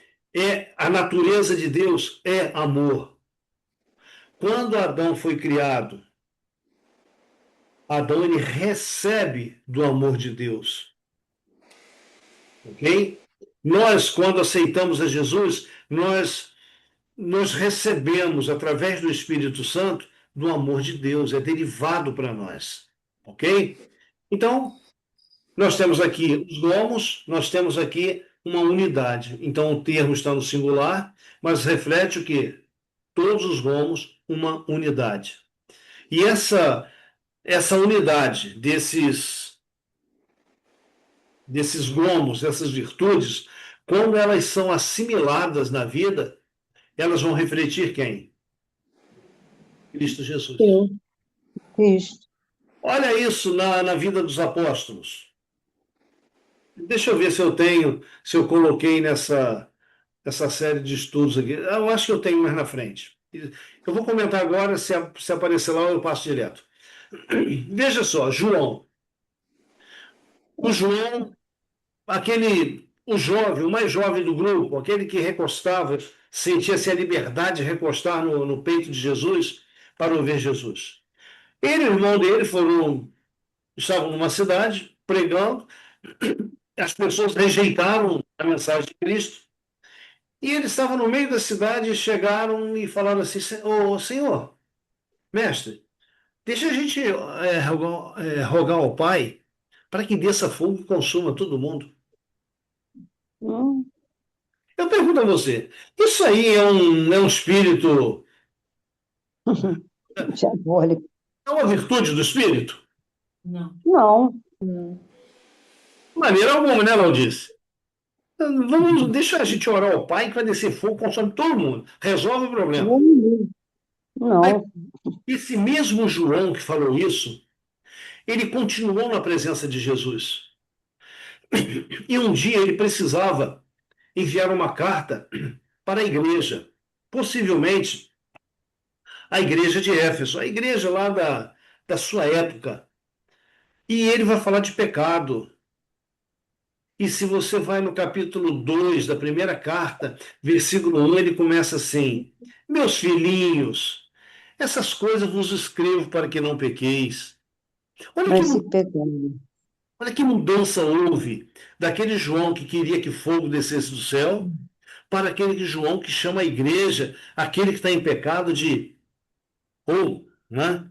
S2: A natureza de Deus é amor. Quando Adão foi criado, Adão ele recebe do amor de Deus, ok? Nós, quando aceitamos a Jesus, nós nós recebemos, através do Espírito Santo, do amor de Deus, é derivado para nós. Ok? Então, nós temos aqui os gomos, nós temos aqui uma unidade. Então, o termo está no singular, mas reflete o quê? Todos os gomos, uma unidade. E essa unidade desses gomos, dessas virtudes, quando elas são assimiladas na vida, elas vão refletir quem? Cristo Jesus.
S5: Eu, Cristo.
S2: Olha isso na vida dos apóstolos. Deixa eu ver se eu coloquei nessa série de estudos aqui. Eu acho que eu tenho mais na frente. Eu vou comentar agora, se aparecer lá, eu passo direto. Veja só, João. O João, o jovem, o mais jovem do grupo, aquele que recostava, sentia-se a liberdade de recostar no peito de Jesus para ouvir Jesus. Ele e o irmão dele estavam numa cidade pregando, as pessoas rejeitaram a mensagem de Cristo, e eles estavam no meio da cidade e chegaram e falaram assim: Ô Senhor, mestre, deixa a gente rogar ao Pai para que desça fogo e consuma todo mundo.
S5: Hum,
S2: Eu pergunto a você, isso aí é um espírito,
S5: diabólico.
S2: é uma virtude do espírito?
S5: Não,
S2: De maneira alguma, né, Laudice? Deixa a gente orar ao Pai que vai descer fogo, consome todo mundo, resolve o problema.
S5: não.
S2: Esse mesmo João que falou isso, ele continuou na presença de Jesus. E um dia ele precisava enviar uma carta para a igreja, possivelmente a igreja de Éfeso, a igreja lá da sua época. E ele vai falar de pecado. E se você vai no capítulo 2 da primeira carta, versículo 1, ele começa assim: Meus filhinhos, essas coisas vos escrevo para que não pequeis. Olha que,
S5: Mas se pegando.
S2: olha que mudança houve daquele João que queria que fogo descesse do céu para aquele João que chama a igreja, aquele que está em pecado, né,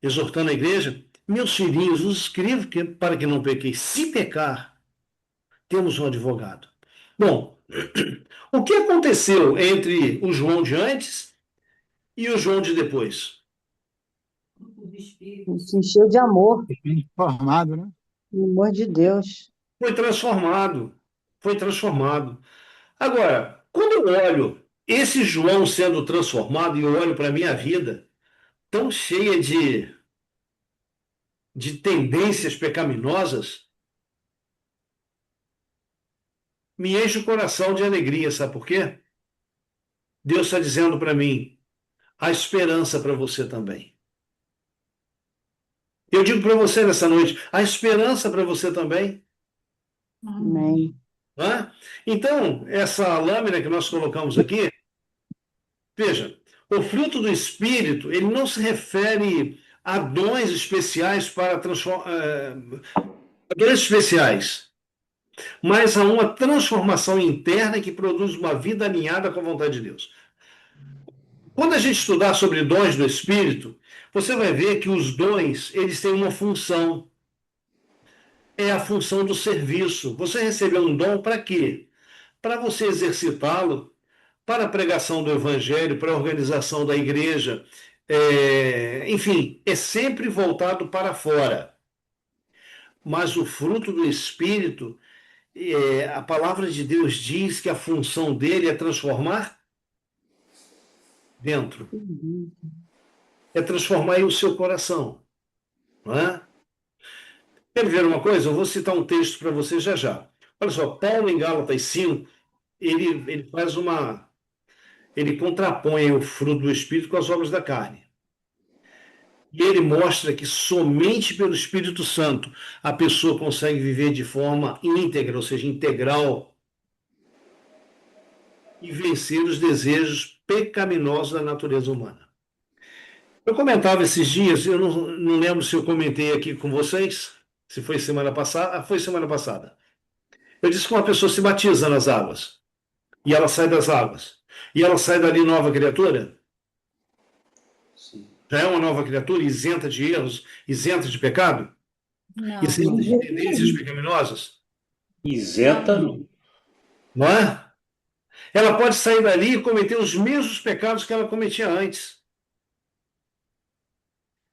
S2: exortando a igreja: Meus filhinhos, vos escrevo para que não pequeis. Se pecar, temos um advogado. Bom, o que aconteceu entre o João de antes e o João de depois?
S5: Se encheu de amor,
S3: Formado, né?
S5: pelo amor de Deus.
S2: Foi transformado. Foi transformado. Agora, quando eu olho esse João sendo transformado e eu olho para a minha vida, tão cheia de tendências pecaminosas, me enche o coração de alegria, sabe por quê? Deus está dizendo para mim: há esperança para você também. Eu digo para você nessa noite: há esperança para você também.
S5: Amém.
S2: Né? Então, essa lâmina que nós colocamos aqui, veja, o fruto do Espírito, ele não se refere a dons especiais para dons especiais, mas a uma transformação interna que produz uma vida alinhada com a vontade de Deus. Quando a gente estudar sobre dons do Espírito, você vai ver que os dons, eles têm uma função. É a função do serviço. Você recebeu um dom para quê? Para você exercitá-lo para a pregação do evangelho, para a organização da igreja. Enfim, é sempre voltado para fora. Mas o fruto do Espírito, a palavra de Deus diz que a função dele é transformar dentro. É transformar aí o seu coração. Não é? Quer ver uma coisa? Eu vou citar um texto para você já já. Olha só, Paulo em Gálatas 5, ele faz ele contrapõe o fruto do Espírito com as obras da carne. E ele mostra que somente pelo Espírito Santo a pessoa consegue viver de forma íntegra, ou seja, integral, e vencer os desejos pecaminosos da natureza humana. Eu comentava esses dias, eu não lembro se eu comentei aqui com vocês, se foi semana passada. Foi semana passada. Eu disse que uma pessoa se batiza nas águas e ela sai das águas. E ela sai dali nova criatura?
S4: Sim.
S2: Já é uma nova criatura isenta de erros, isenta de pecado?
S1: Não,
S2: Isenta
S5: De
S2: de
S5: jeito
S2: tendências
S5: nenhum.
S2: pecaminosas?
S4: Isenta,
S1: não.
S4: não.
S2: Não é? Ela pode sair dali e cometer os mesmos pecados que ela cometia antes.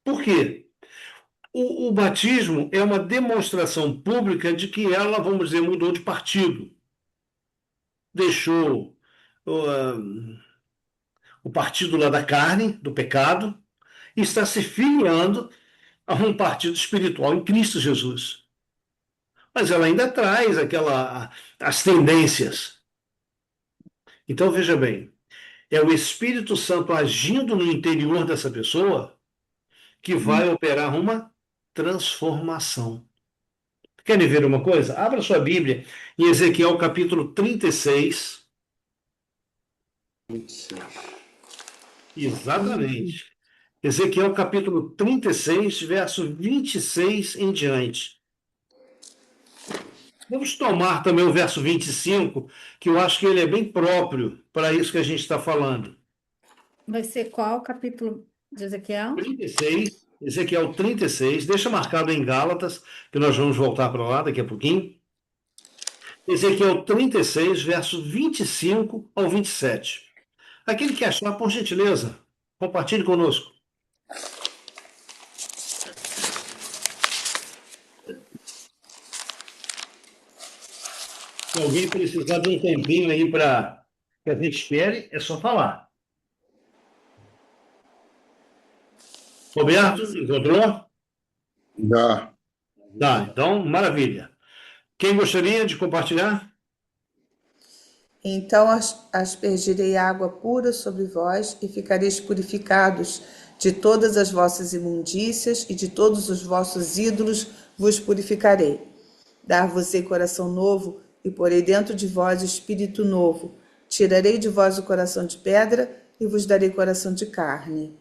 S2: Por quê? O batismo é uma demonstração pública de que ela, vamos dizer, mudou de partido. Deixou o partido lá da carne, do pecado, e está se filiando a um partido espiritual em Cristo Jesus. Mas ela ainda traz as tendências. Então, veja bem, é o Espírito Santo agindo no interior dessa pessoa que vai operar uma transformação. Querem ver uma coisa? Abra sua Bíblia em Ezequiel capítulo 36.
S4: 26.
S2: Exatamente. Ezequiel capítulo 36, verso 26 em diante. Vamos tomar também o verso 25, que eu acho que ele é bem próprio para isso que a gente está falando.
S1: Vai ser qual capítulo de Ezequiel?
S2: 36, Ezequiel 36, deixa marcado em Gálatas, que nós vamos voltar para lá daqui a pouquinho. Ezequiel 36, verso 25 ao 27. Aquele que achar, por gentileza, compartilhe conosco. Se alguém precisar de um tempinho aí para que a gente espere, é só falar. Roberto, encontrou?
S7: Já.
S2: Tá, então, maravilha. Quem gostaria de compartilhar?
S8: Então aspergirei água pura sobre vós e ficareis purificados de todas as vossas imundícias e de todos os vossos ídolos vos purificarei. Dar-vos-ei coração novo e porei dentro de vós espírito novo. Tirarei de vós o coração de pedra e vos darei coração de carne.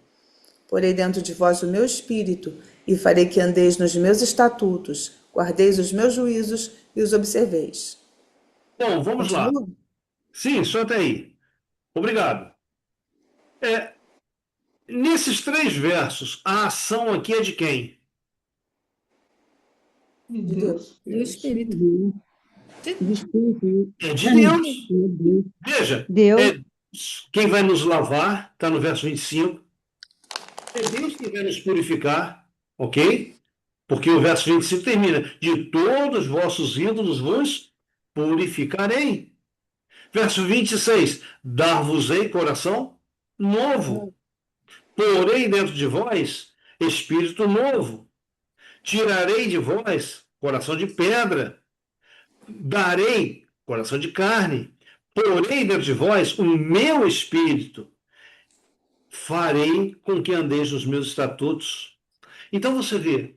S8: Porei dentro de vós o meu espírito e farei que andeis nos meus estatutos, guardeis os meus juízos e os observeis.
S2: Bom, vamos lá.
S8: Continua?
S2: Sim, só até aí. Obrigado. Nesses 3 versos, a ação aqui é de quem?
S6: De
S8: De
S6: Deus.
S1: Do Espírito.
S5: Do Espírito.
S2: É de Deus.
S5: Meu Deus.
S2: Veja,
S5: Deus.
S2: quem vai nos lavar, está no verso 25. É Deus que vai nos purificar, ok? Porque o verso 25 termina: de todos os vossos ídolos vos purificarei. Verso 26, dar-vos-ei coração novo, porei dentro de vós espírito novo, tirarei de vós coração de pedra, darei coração de carne, porei dentro de vós o meu espírito, farei com que andeis nos meus estatutos. Então você vê,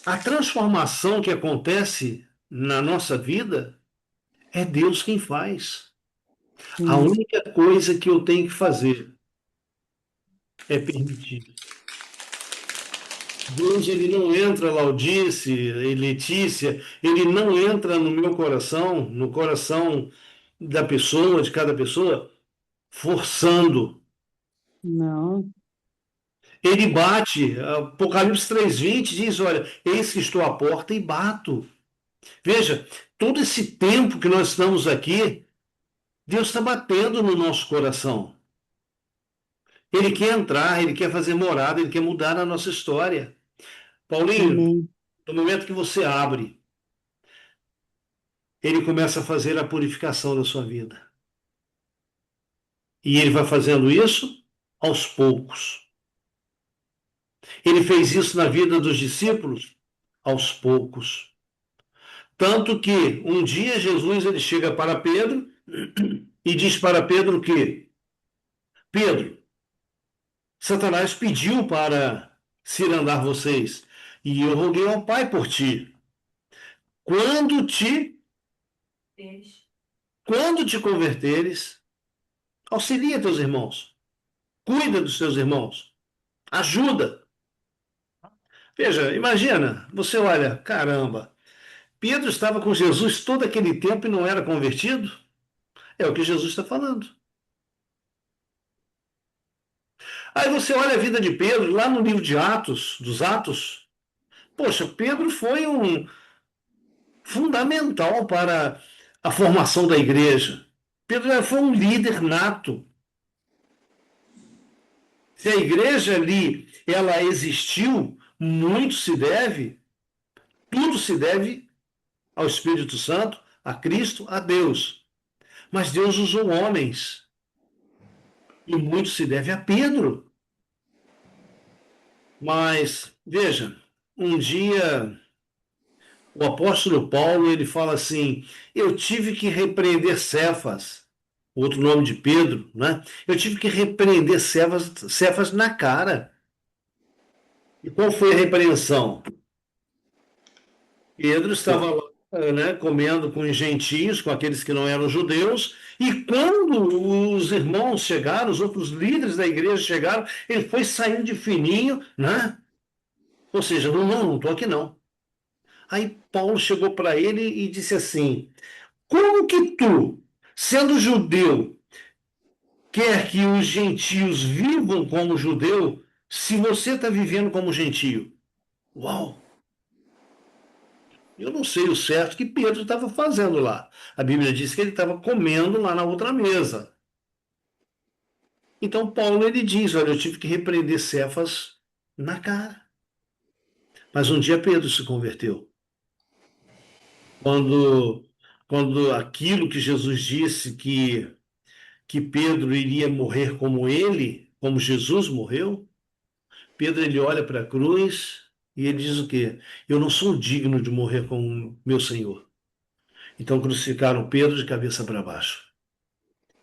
S2: a transformação que acontece na nossa vida é Deus quem faz. A única coisa que eu tenho que fazer é permitir. Deus, ele não entra, Laudice e Letícia, ele não entra no meu coração, no coração da pessoa, de cada pessoa, forçando.
S5: Não.
S2: Ele bate. Apocalipse 3:20 diz: olha, eis que estou à porta e bato. Veja, todo esse tempo que nós estamos aqui, Deus está batendo no nosso coração. Ele quer entrar, ele quer fazer morada, ele quer mudar a nossa história. Paulinho,
S5: Amém.
S2: no momento que você abre, ele começa a fazer a purificação da sua vida. E ele vai fazendo isso aos poucos. Ele fez isso na vida dos discípulos aos poucos. Tanto que um dia Jesus ele chega para Pedro e diz para Pedro que: Pedro, Satanás pediu para cirandar vocês, e eu roguei ao Pai por ti. Quando te, quando te converteres, auxilia teus irmãos, cuida dos teus irmãos, ajuda. Veja, imagina, você olha, caramba, Pedro estava com Jesus todo aquele tempo e não era convertido? É o que Jesus está falando. Aí você olha a vida de Pedro, lá no livro de Atos, dos Atos. Poxa, Pedro foi um fundamental para a formação da igreja. Pedro foi um líder nato. Se a igreja ali ela existiu, tudo se deve ao Espírito Santo, a Cristo, a Deus. Mas Deus usou homens e muito se deve a Pedro. Mas veja, um dia o apóstolo Paulo ele fala assim: eu tive que repreender Cefas, outro nome de Pedro, né? Eu tive que repreender Cefas na cara. E qual foi a repreensão? Pedro estava lá, né, comendo com os gentios, com aqueles que não eram judeus, e quando os irmãos chegaram, os outros líderes da igreja chegaram, ele foi saindo de fininho, né? Ou seja, não estou aqui não. Aí Paulo chegou para ele e disse assim: como que tu, sendo judeu, quer que os gentios vivam como judeu, se você está vivendo como gentio? Uau! Eu não sei o certo que Pedro estava fazendo lá. A Bíblia diz que ele estava comendo lá na outra mesa. Então Paulo ele diz: olha, eu tive que repreender Cefas na cara. Mas um dia Pedro se converteu. Quando, quando aquilo que Jesus disse que Pedro iria morrer como ele, como Jesus morreu, Pedro ele olha para a cruz e ele diz o quê? Eu não sou digno de morrer como meu Senhor. Então crucificaram Pedro de cabeça para baixo.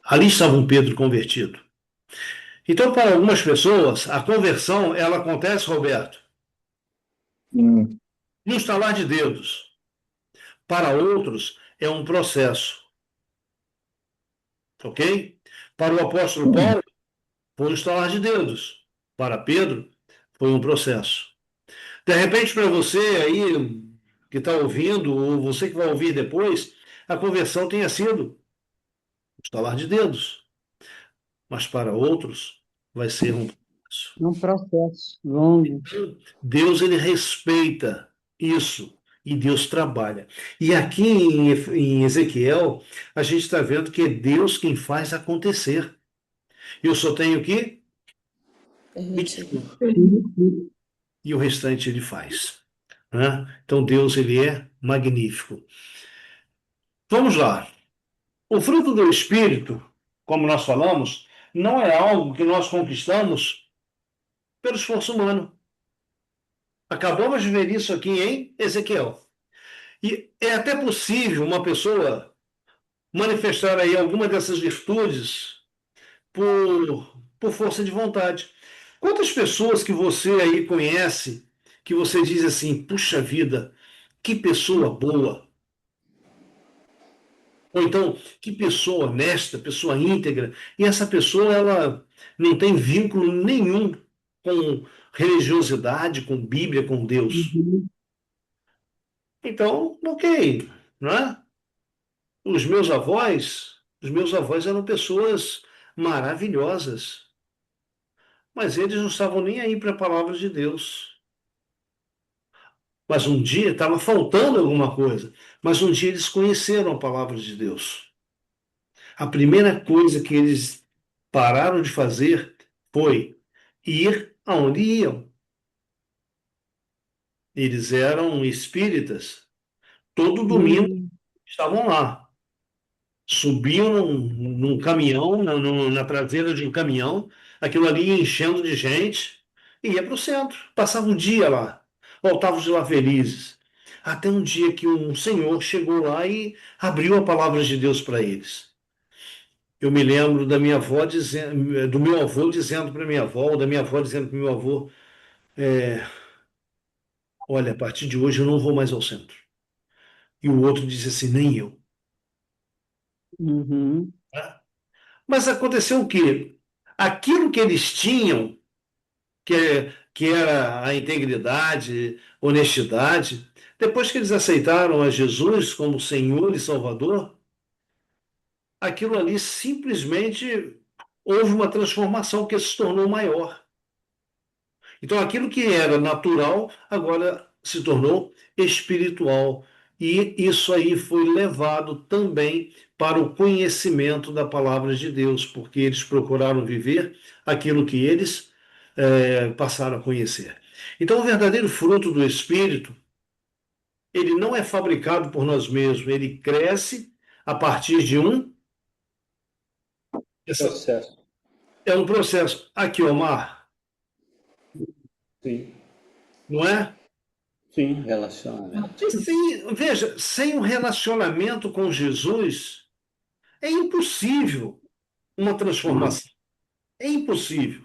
S2: Ali estava um Pedro convertido. Então, para algumas pessoas, a conversão ela acontece, Roberto,
S7: Hum.
S2: no estalar de dedos. Para outros, é um processo, ok? Para o apóstolo Paulo, foi um estalar de dedos. Para Pedro, foi um processo. De repente, para você aí que está ouvindo, ou você que vai ouvir depois, a conversão tenha sido um estalar de dedos. Mas para outros, vai ser um processo.
S5: É um processo longo.
S2: Deus, ele respeita isso. E Deus trabalha. E aqui em Ezequiel, a gente está vendo que é Deus quem faz acontecer. Eu só tenho que
S8: Permitir.
S2: pedir. E o restante ele faz. Né? Então Deus, ele é magnífico. Vamos lá. O fruto do Espírito, como nós falamos, não é algo que nós conquistamos pelo esforço humano. Acabamos de ver isso aqui em Ezequiel. E é até possível uma pessoa manifestar aí alguma dessas virtudes por força de vontade. Quantas pessoas que você aí conhece que você diz assim, puxa vida, que pessoa boa. Ou então, que pessoa honesta, pessoa íntegra. E essa pessoa, ela não tem vínculo nenhum com religiosidade, com Bíblia, com Deus.
S5: Uhum.
S2: Então, ok, não é? Os meus avós eram pessoas maravilhosas, mas eles não estavam nem aí para a palavra de Deus. Mas um dia estava faltando alguma coisa, mas um dia eles conheceram a palavra de Deus. A primeira coisa que eles pararam de fazer foi ir aonde iam. Eles eram espíritas. Todo domingo
S5: Uhum.
S2: estavam lá. Subiam num caminhão, na traseira de um caminhão, aquilo ali ia enchendo de gente, e ia para o centro. Passava um dia lá. Voltavam de lá felizes. Até um dia que um senhor chegou lá e abriu a palavra de Deus para eles. Eu me lembro da minha avó dizendo, do meu avô dizendo para minha avó, ou da minha avó dizendo para meu avô, olha, a partir de hoje eu não vou mais ao centro. E o outro disse assim, nem eu.
S5: Uhum.
S2: Mas aconteceu o quê? Aquilo que eles tinham, que era a integridade, honestidade, depois que eles aceitaram a Jesus como Senhor e Salvador, aquilo ali simplesmente houve uma transformação que se tornou maior. Então, aquilo que era natural agora se tornou espiritual. E isso aí foi levado também para o conhecimento da palavra de Deus, porque eles procuraram viver aquilo que eles passaram a conhecer. Então, o verdadeiro fruto do Espírito, ele não é fabricado por nós mesmos, ele cresce a partir de essa,
S4: Processo.
S2: é um processo. Aqui, Omar,
S4: Sim,
S2: não é?
S4: sim, relacionamento.
S2: E sim, veja, sem um relacionamento com Jesus, é impossível uma transformação. É impossível.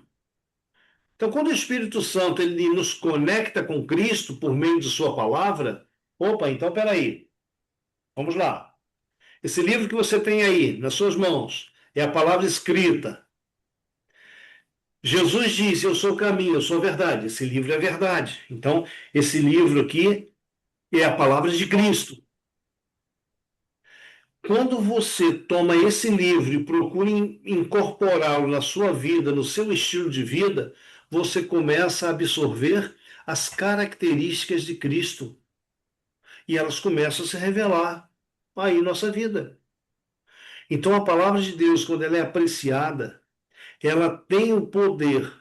S2: Então, quando o Espírito Santo ele nos conecta com Cristo por meio de sua palavra, opa, então peraí, vamos lá. Esse livro que você tem aí nas suas mãos é a palavra escrita. Jesus disse: Eu sou o caminho, eu sou a verdade. Esse livro é verdade. Então, esse livro aqui é a palavra de Cristo. Quando você toma esse livro e procura incorporá-lo na sua vida, no seu estilo de vida, você começa a absorver as características de Cristo. E elas começam a se revelar aí em nossa vida. Então, a palavra de Deus, quando ela é apreciada, ela tem o poder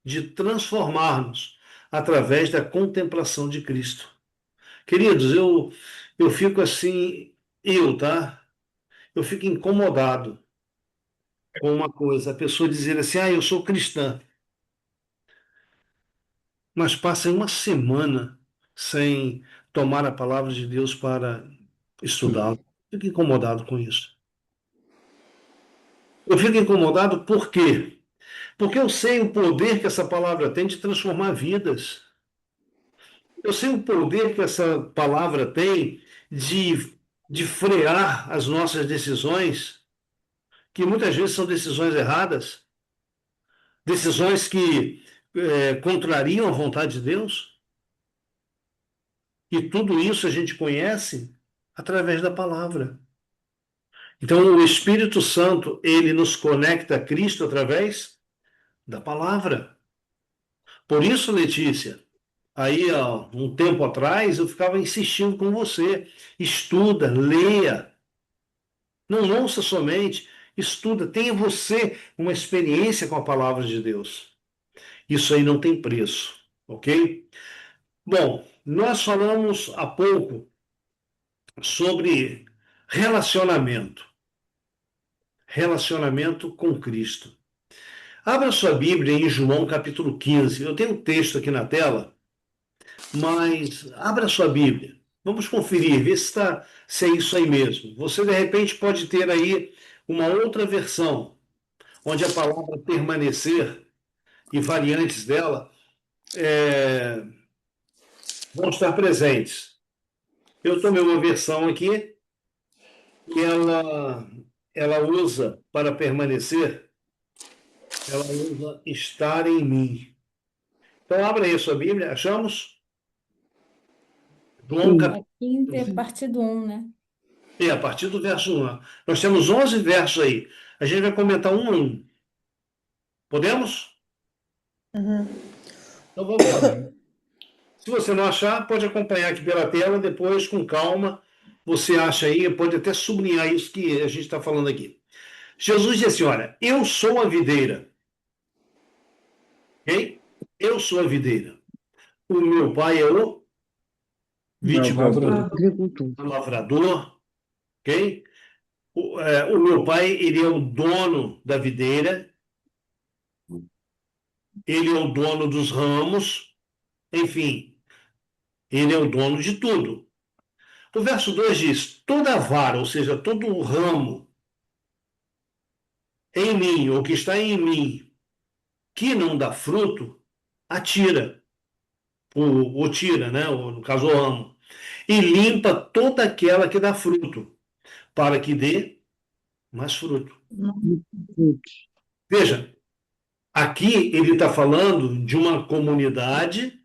S2: de transformar-nos através da contemplação de Cristo. Queridos, eu fico assim, tá? Eu fico incomodado com uma coisa, a pessoa dizer assim, eu sou cristã, mas passa uma semana sem tomar a palavra de Deus para estudá-la. Fico incomodado com isso. Eu fico incomodado por quê? Porque eu sei o poder que essa palavra tem de transformar vidas. Eu sei o poder que essa palavra tem de frear as nossas decisões, que muitas vezes são decisões erradas, decisões que contrariam a vontade de Deus. E tudo isso a gente conhece através da palavra. Então, o Espírito Santo, ele nos conecta a Cristo através da palavra. Por isso, Letícia, aí, ó, um tempo atrás, eu ficava insistindo com você. Estuda, leia. Não ouça somente, estuda. Tenha você uma experiência com a palavra de Deus. Isso aí não tem preço, ok? Bom, nós falamos há pouco sobre relacionamento. Relacionamento com Cristo. Abra sua Bíblia em João capítulo 15. Eu tenho um texto aqui na tela, mas abra sua Bíblia. Vamos conferir, ver se é isso aí mesmo. Você, de repente, pode ter aí uma outra versão, onde a palavra permanecer e variantes dela vão estar presentes. Eu tomei uma versão aqui e ela usa para permanecer, ela usa estar em mim. Então, abra aí a sua Bíblia, achamos? João
S5: Sim.
S1: É 15, a partir do 1, né?
S2: a partir do verso 1. Nós temos 11 versos aí. A gente vai comentar um a um. Podemos?
S8: Uhum.
S2: Então vamos lá. Se você não achar, pode acompanhar aqui pela tela, depois, com calma, você acha aí, pode até sublinhar isso que a gente está falando aqui. Jesus disse assim: Olha, eu sou a videira. Ok? Eu sou a videira. O meu pai é o viticultor,
S5: Agricultor.
S2: o lavrador. Ok? O meu pai, ele é o dono da videira, ele é o dono dos ramos, enfim, ele é o dono de tudo. O verso 2 diz: toda vara, ou seja, todo o ramo em mim, ou que está em mim, que não dá fruto, atira, ou tira, né? Ou, no caso, o ramo, e limpa toda aquela que dá fruto, para que dê mais fruto. Veja, aqui ele está falando de uma comunidade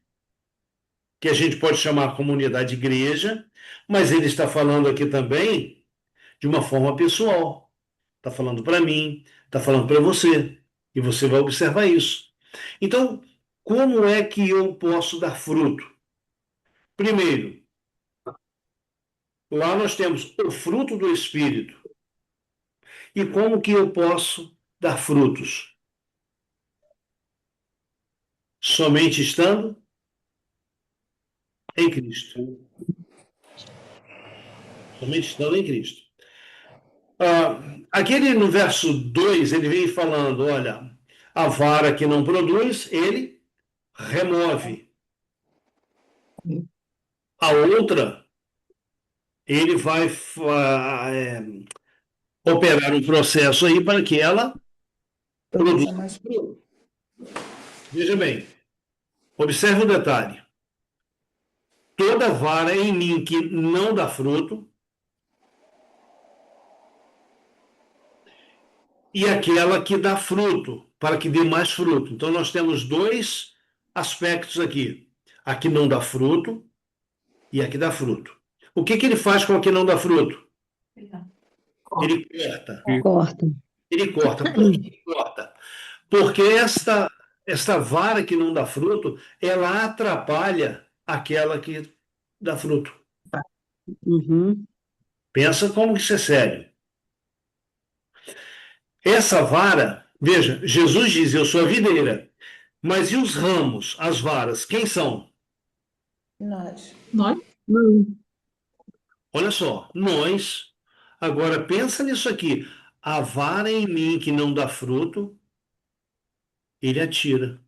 S2: que a gente pode chamar comunidade igreja, mas ele está falando aqui também de uma forma pessoal. Está falando para mim, está falando para você, e você vai observar isso. Então, como é que eu posso dar fruto? Primeiro, lá nós temos o fruto do Espírito. E como que eu posso dar frutos? Somente estando em Cristo. Somente estando em Cristo. Aquele no verso 2, ele vem falando, olha, a vara que não produz, ele remove. A outra, ele vai operar um processo aí para que ela
S8: Produza
S2: produza.
S8: mais.
S2: Veja bem, observe o detalhe. Toda vara em mim que não dá fruto, e aquela que dá fruto, para que dê mais fruto. Então, nós temos dois aspectos aqui: a que não dá fruto e a que dá fruto. O que que ele faz com a que não dá fruto? Ele corta.
S5: Corta.
S2: Ele corta. Por que ele corta? Porque esta vara que não dá fruto, ela atrapalha aquela que dá fruto.
S5: Uhum.
S2: Pensa como isso é sério. Essa vara, veja, Jesus diz: Eu sou a videira. Mas e os ramos, as varas, quem são?
S8: Nós.
S6: Nós,
S2: Olha só, nós. Agora pensa nisso aqui. A vara em mim que não dá fruto, ele atira.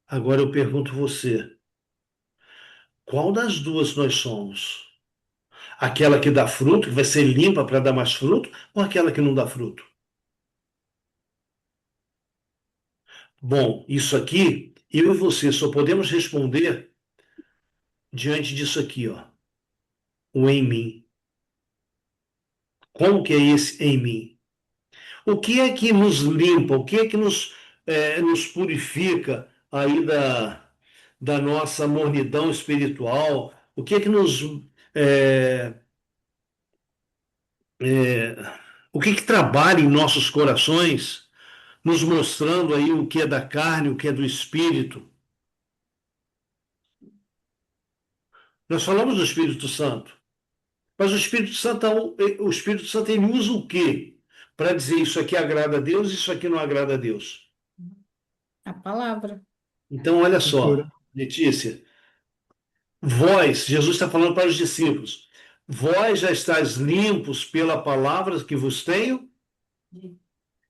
S2: Agora eu pergunto você, qual das duas nós somos? Aquela que dá fruto, que vai ser limpa para dar mais fruto, ou aquela que não dá fruto? Bom, isso aqui, eu e você só podemos responder diante disso aqui, ó. O em mim. Como que é esse em mim? O que é que nos limpa? O que é que nos purifica aí da nossa mornidão espiritual? O que é que é, é, o que é que trabalha em nossos corações, nos mostrando aí o que é da carne, o que é do espírito? Nós falamos do Espírito Santo, mas o Espírito Santo ele usa o quê? Para dizer isso aqui agrada a Deus, isso aqui não agrada a Deus.
S1: A palavra.
S2: Então, olha só,
S3: Escritura.
S2: Letícia, vós, Jesus está falando para os discípulos, vós já estáis limpos pela palavra que vos tenho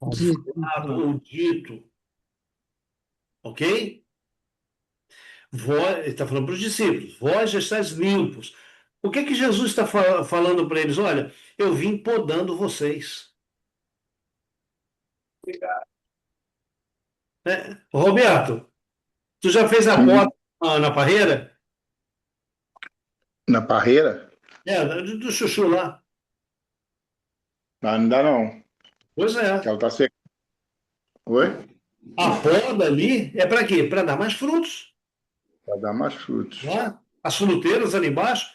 S5: Dito.
S2: falado ou dito, ok? Ele está falando para os discípulos, vós já estáis limpos. O que que Jesus está falando para eles? Olha, eu vim podando vocês. Né? Roberto, tu já fez a
S7: Hum,
S2: poda na parreira?
S7: Na parreira?
S2: É, do chuchu lá.
S7: Ah, não dá não,
S2: Pois
S7: que
S2: é.
S7: ela tá seca. Oi?
S2: A poda ali é para quê? Para dar mais frutos.
S7: Vai dar mais frutos.
S2: Né? As fruteiras ali embaixo,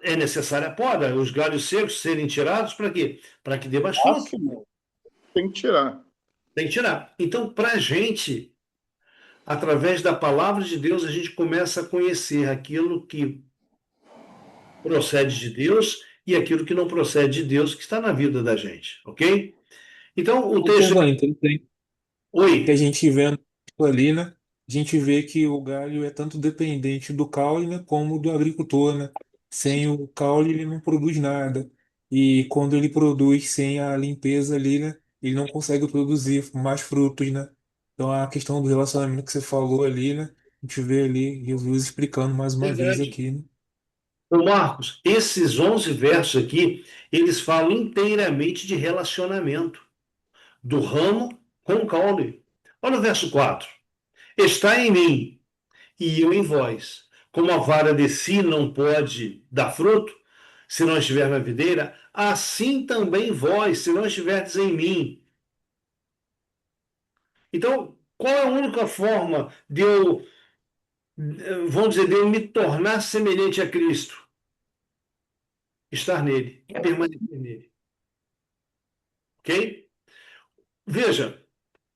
S2: é necessária a poda, os galhos secos serem tirados para quê? Para que dê mais fruto.
S7: Máximo, tem que tirar.
S2: Tem que tirar. Então, para a gente, através da palavra de Deus, a gente começa a conhecer aquilo que procede de Deus e aquilo que não procede de Deus, que está na vida da gente, ok? Então, o
S9: Ô,
S2: texto.
S9: Perdão, interessante que a
S2: Oi,
S9: gente vê ali, né? A gente vê que o galho é tanto dependente do caule, né, como do agricultor, né? Sem o caule ele não produz nada. E quando ele produz sem a limpeza ali, né, ele não consegue produzir mais frutos, né? Então a questão do relacionamento que você falou ali, né? A gente vê ali Jesus explicando mais uma vez
S2: verdade.
S9: aqui, né?
S2: Ô Marcos, esses 11 versos aqui, eles falam inteiramente de relacionamento, do ramo com o caule. Olha o verso 4. Está em mim e eu em vós. Como a vara de si não pode dar fruto, se não estiver na videira, assim também vós, se não estiverdes em mim. Então, qual é a única forma de eu, vamos dizer, de eu me tornar semelhante a Cristo? Estar nele, permanecer nele. Ok? Veja,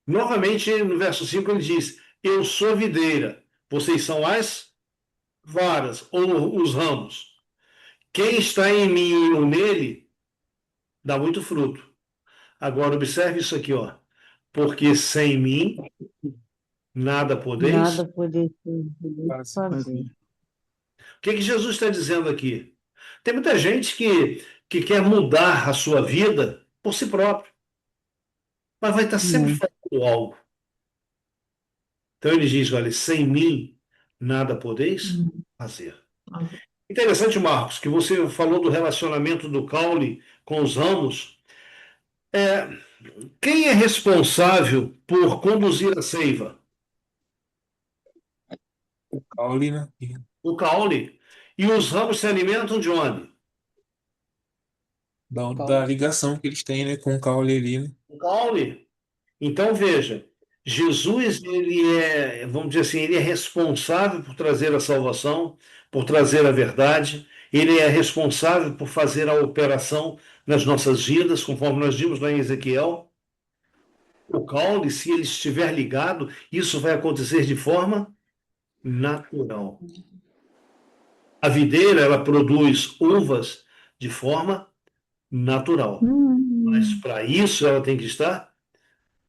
S2: Novamente, no verso 5, ele diz: Eu sou a videira, vocês são as varas ou os ramos. Quem está em mim e eu nele, dá muito fruto. Agora, observe isso aqui, ó. Porque sem mim, nada
S5: Nada
S2: podeis.
S5: podeis fazer.
S3: Assim.
S2: O que que Jesus está dizendo aqui? Tem muita gente que quer mudar a sua vida por si próprio, mas vai estar sempre
S5: Não.
S2: faltando algo. Então ele diz: olha, sem mim nada podeis fazer. Interessante, Marcos, que você falou do relacionamento do caule com os ramos. É, quem é responsável por conduzir a seiva?
S9: O caule, né?
S2: O caule. E os ramos se alimentam de onde?
S9: Da ligação que eles têm, né, com o caule ali, né?
S2: O caule. Então veja, Jesus, ele é, vamos dizer assim, ele é responsável por trazer a salvação, por trazer a verdade, ele é responsável por fazer a operação nas nossas vidas, conforme nós vimos lá em Ezequiel. O caule, se ele estiver ligado, isso vai acontecer de forma natural. A videira, ela produz uvas de forma natural, mas
S5: Hum.
S2: para isso ela tem que estar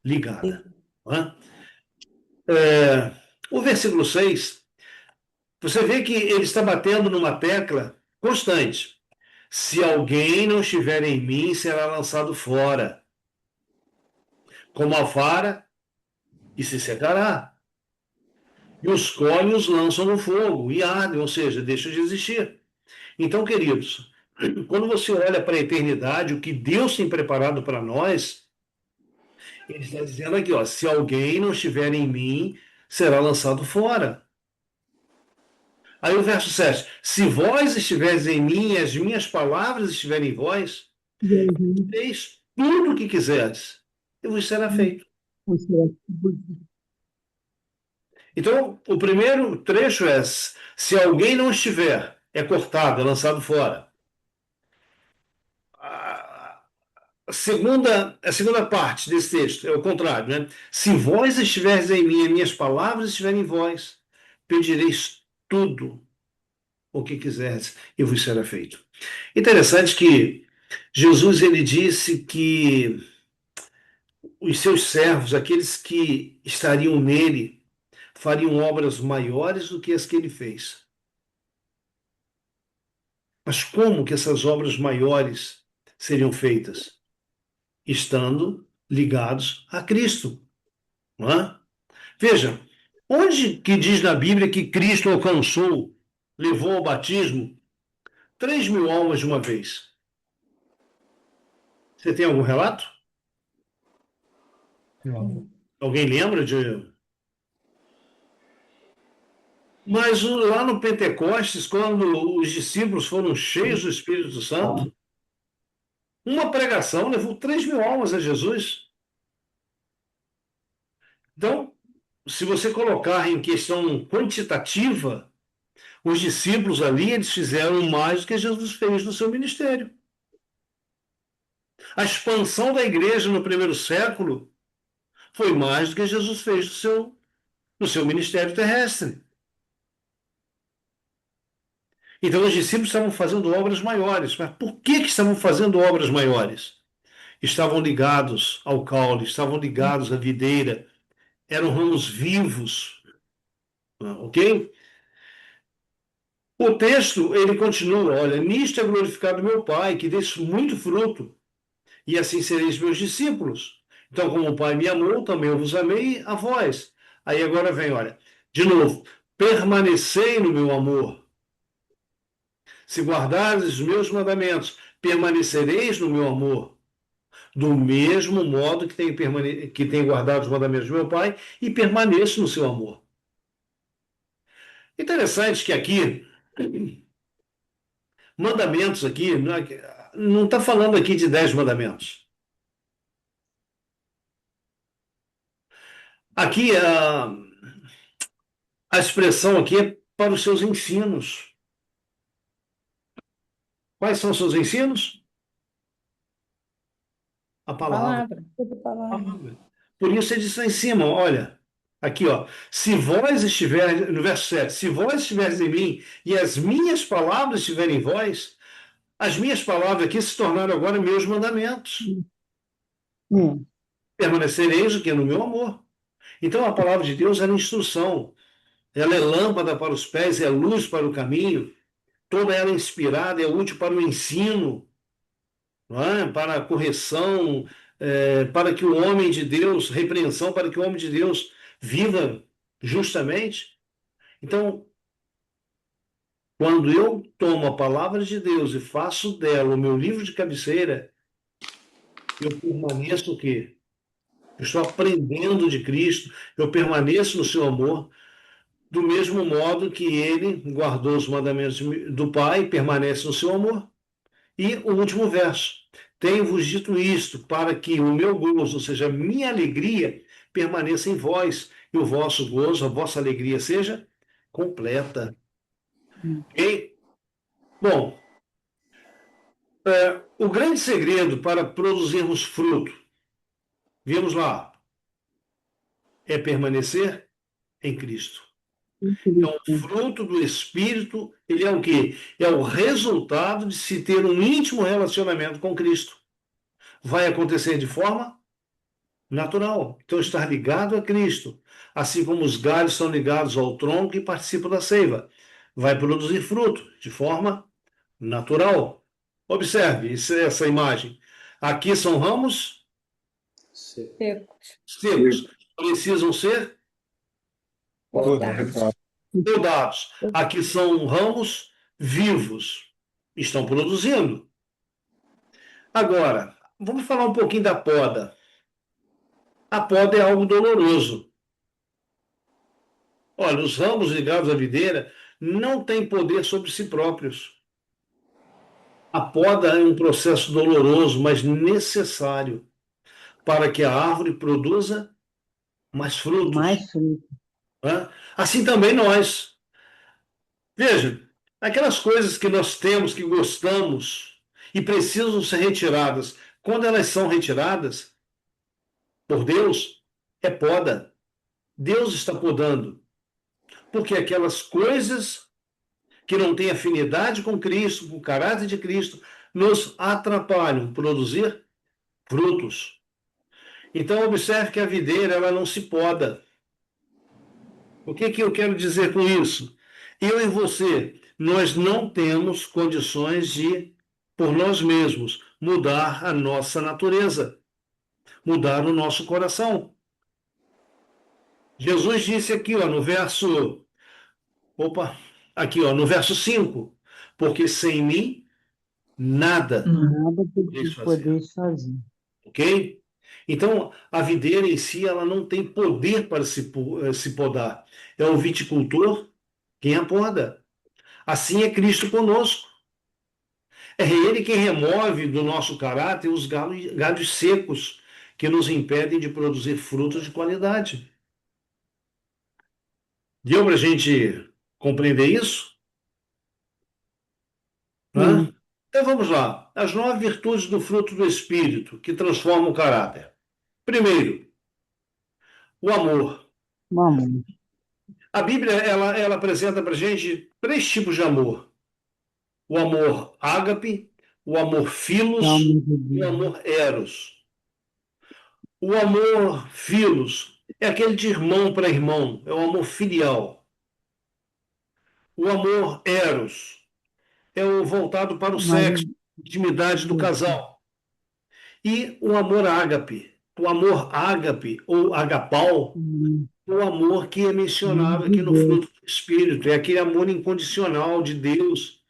S2: ligada. Não é? É, o versículo 6, você vê que ele está batendo numa tecla constante. Se alguém não estiver em mim, será lançado fora, como a vara, e se secará. E os colhos lançam no fogo e ardem, ou seja, deixam de existir. Então, queridos, quando você olha para a eternidade, o que Deus tem preparado para nós, ele está dizendo aqui, ó, se alguém não estiver em mim, será lançado fora. Aí o verso 7, se vós estiveres em mim e as minhas palavras estiverem em vós,
S5: Uhum.
S2: fez tudo o que quiseres, e vos será feito. Então, o primeiro trecho é, se alguém não estiver, é cortado, é lançado fora. A segunda parte desse texto é o contrário, né? Se vós estiveres em mim e minhas palavras estiverem em vós, pedireis tudo o que quiseres e vos será feito. Interessante que Jesus ele disse que os seus servos, aqueles que estariam nele, fariam obras maiores do que as que ele fez. Mas como que essas obras maiores seriam feitas? Estando ligados a Cristo, não é? Veja, onde que diz na Bíblia que Cristo alcançou, levou ao batismo 3.000 almas de uma vez? Você tem algum relato?
S9: Não.
S2: Alguém lembra de... Mas lá no Pentecostes, quando os discípulos foram cheios do Espírito Santo, uma pregação levou 3.000 almas a Jesus. Então, se você colocar em questão quantitativa, os discípulos ali, eles fizeram mais do que Jesus fez no seu ministério. A expansão da igreja no primeiro século foi mais do que Jesus fez no seu ministério terrestre. Então, os discípulos estavam fazendo obras maiores. Mas por que estavam fazendo obras maiores? Estavam ligados ao caule, estavam ligados à videira, eram ramos vivos, ok? O texto, ele continua, olha, nisto é glorificado meu Pai, que desse muito fruto, e assim sereis meus discípulos. Então, como o Pai me amou, também eu vos amei a vós. Aí agora vem, olha, de novo, permanecei no meu amor. Se guardares os meus mandamentos, permanecereis no meu amor. Do mesmo modo que tem guardado os mandamentos do meu Pai e permaneço no seu amor. Interessante que aqui, mandamentos aqui, não está falando aqui de 10 mandamentos. Aqui, a expressão aqui é para os seus ensinos. Quais são os seus ensinos? A palavra.
S1: Palavra.
S2: A palavra. Por isso ele disse lá em cima, olha, aqui, ó, se vós estiverdes, no verso 7, se vós estiveres em mim e as minhas palavras estiverem em vós, as minhas palavras aqui se tornaram agora meus mandamentos.
S5: É.
S2: Permanecereis o que? No meu amor. Então a palavra de Deus é instrução, ela é lâmpada para os pés, é luz para o caminho, toda ela é inspirada, é útil para o ensino, não é? Para a correção, para que o homem de Deus, repreensão, para que o homem de Deus viva justamente. Então, quando eu tomo a palavra de Deus e faço dela o meu livro de cabeceira, eu permaneço o quê? Eu estou aprendendo de Cristo, eu permaneço no seu amor, do mesmo modo que ele guardou os mandamentos do Pai, permanece no seu amor. E o último verso: tenho-vos dito isto, para que o meu gozo, ou seja, a minha alegria, permaneça em vós, e o vosso gozo, a vossa alegria seja completa. Ok? Bom, o grande segredo para produzirmos fruto, vimos lá, é permanecer em Cristo. Então, o fruto do Espírito, ele é o quê? É o resultado de se ter um íntimo relacionamento com Cristo. Vai acontecer de forma natural. Então, estar ligado a Cristo, assim como os galhos são ligados ao tronco e participam da seiva, vai produzir fruto de forma natural. Observe essa imagem. Aqui são ramos
S1: Secos.
S2: secos, precisam ser
S1: Cortados.
S2: podados. Aqui são ramos vivos, estão produzindo. Agora, vamos falar um pouquinho da poda. A poda é algo doloroso. Olha, os ramos ligados à videira não têm poder sobre si próprios. A poda é um processo doloroso, mas necessário para que a árvore produza mais frutos.
S5: Mais fruto.
S2: Né? Assim também nós. Veja, aquelas coisas que nós temos, que gostamos e precisam ser retiradas, quando elas são retiradas por Deus, é poda. Deus está podando. Porque aquelas coisas que não têm afinidade com Cristo, com o caráter de Cristo, nos atrapalham produzir frutos. Então, observe que a videira ela não se poda. O que eu quero dizer com isso? Eu e você, nós não temos condições de, por nós mesmos, mudar a nossa natureza, mudar o nosso coração. Jesus disse aqui, ó, no verso. Opa, aqui, ó, no verso 5. Porque sem mim, nada
S5: Nada
S2: podeis
S5: de
S2: fazer.
S5: poder fazer.
S2: Ok? Então, a videira em si, ela não tem poder para se podar. É o viticultor quem a poda. Assim é Cristo conosco. É Ele quem remove do nosso caráter os galhos secos que nos impedem de produzir frutos de qualidade. Deu para a gente compreender isso? Hã?
S5: Sim.
S2: Então vamos lá. As 9 virtudes do fruto do Espírito que transformam o caráter. Primeiro, o amor.
S5: Vamos.
S2: A Bíblia ela apresenta para a gente 3 tipos de amor: o amor ágape, o amor filos
S5: Calma de
S2: e o
S5: Deus.
S2: amor eros. O amor filos é aquele de irmão para irmão, é o amor filial. O amor eros é o voltado para o
S5: Mas
S2: sexo, intimidade do casal. E o amor ágape ou agapau, o amor que é mencionado
S5: de
S2: aqui no
S5: Deus.
S2: fruto do Espírito, é aquele amor incondicional de Deus,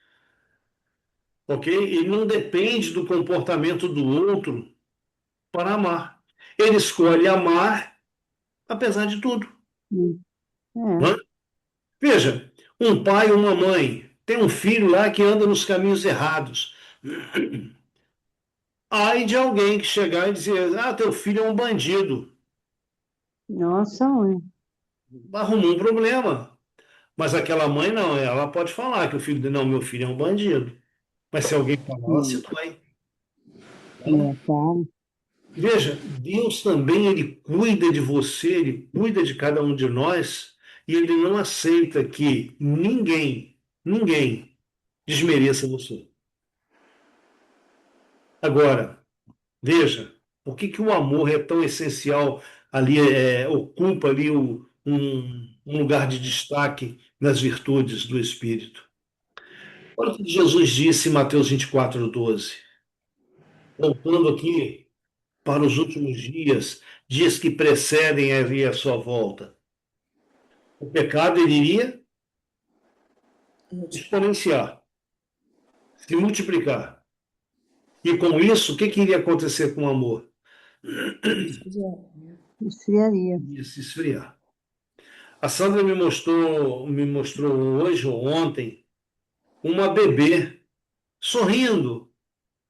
S2: ok? Ele não depende do comportamento do outro para amar. Ele escolhe amar apesar de tudo.
S5: É.
S2: Né? Veja, um pai ou uma mãe tem um filho lá que anda nos caminhos errados. Ai de alguém que chegar e dizer, ah, teu filho é um bandido.
S5: Nossa, mãe.
S2: Arrumou um problema. Mas aquela mãe não, ela pode falar que o filho dele, não, meu filho é um bandido. Mas se alguém falar, ela se dói.
S5: É, claro.
S2: Veja, Deus também ele cuida de você, ele cuida de cada um de nós, e ele não aceita que ninguém desmereça você. Agora, veja, por que que o amor é tão essencial ali, ocupa ali um lugar de destaque nas virtudes do Espírito? Olha o que Jesus disse em Mateus 24:12. Voltando aqui para os últimos dias, dias que precedem a sua volta. O pecado ele iria exponenciar, se multiplicar. E com isso, o que que iria acontecer com o amor?
S5: Esfriaria.
S2: Ia se esfriar. A Sandra me mostrou hoje ou ontem uma bebê sorrindo,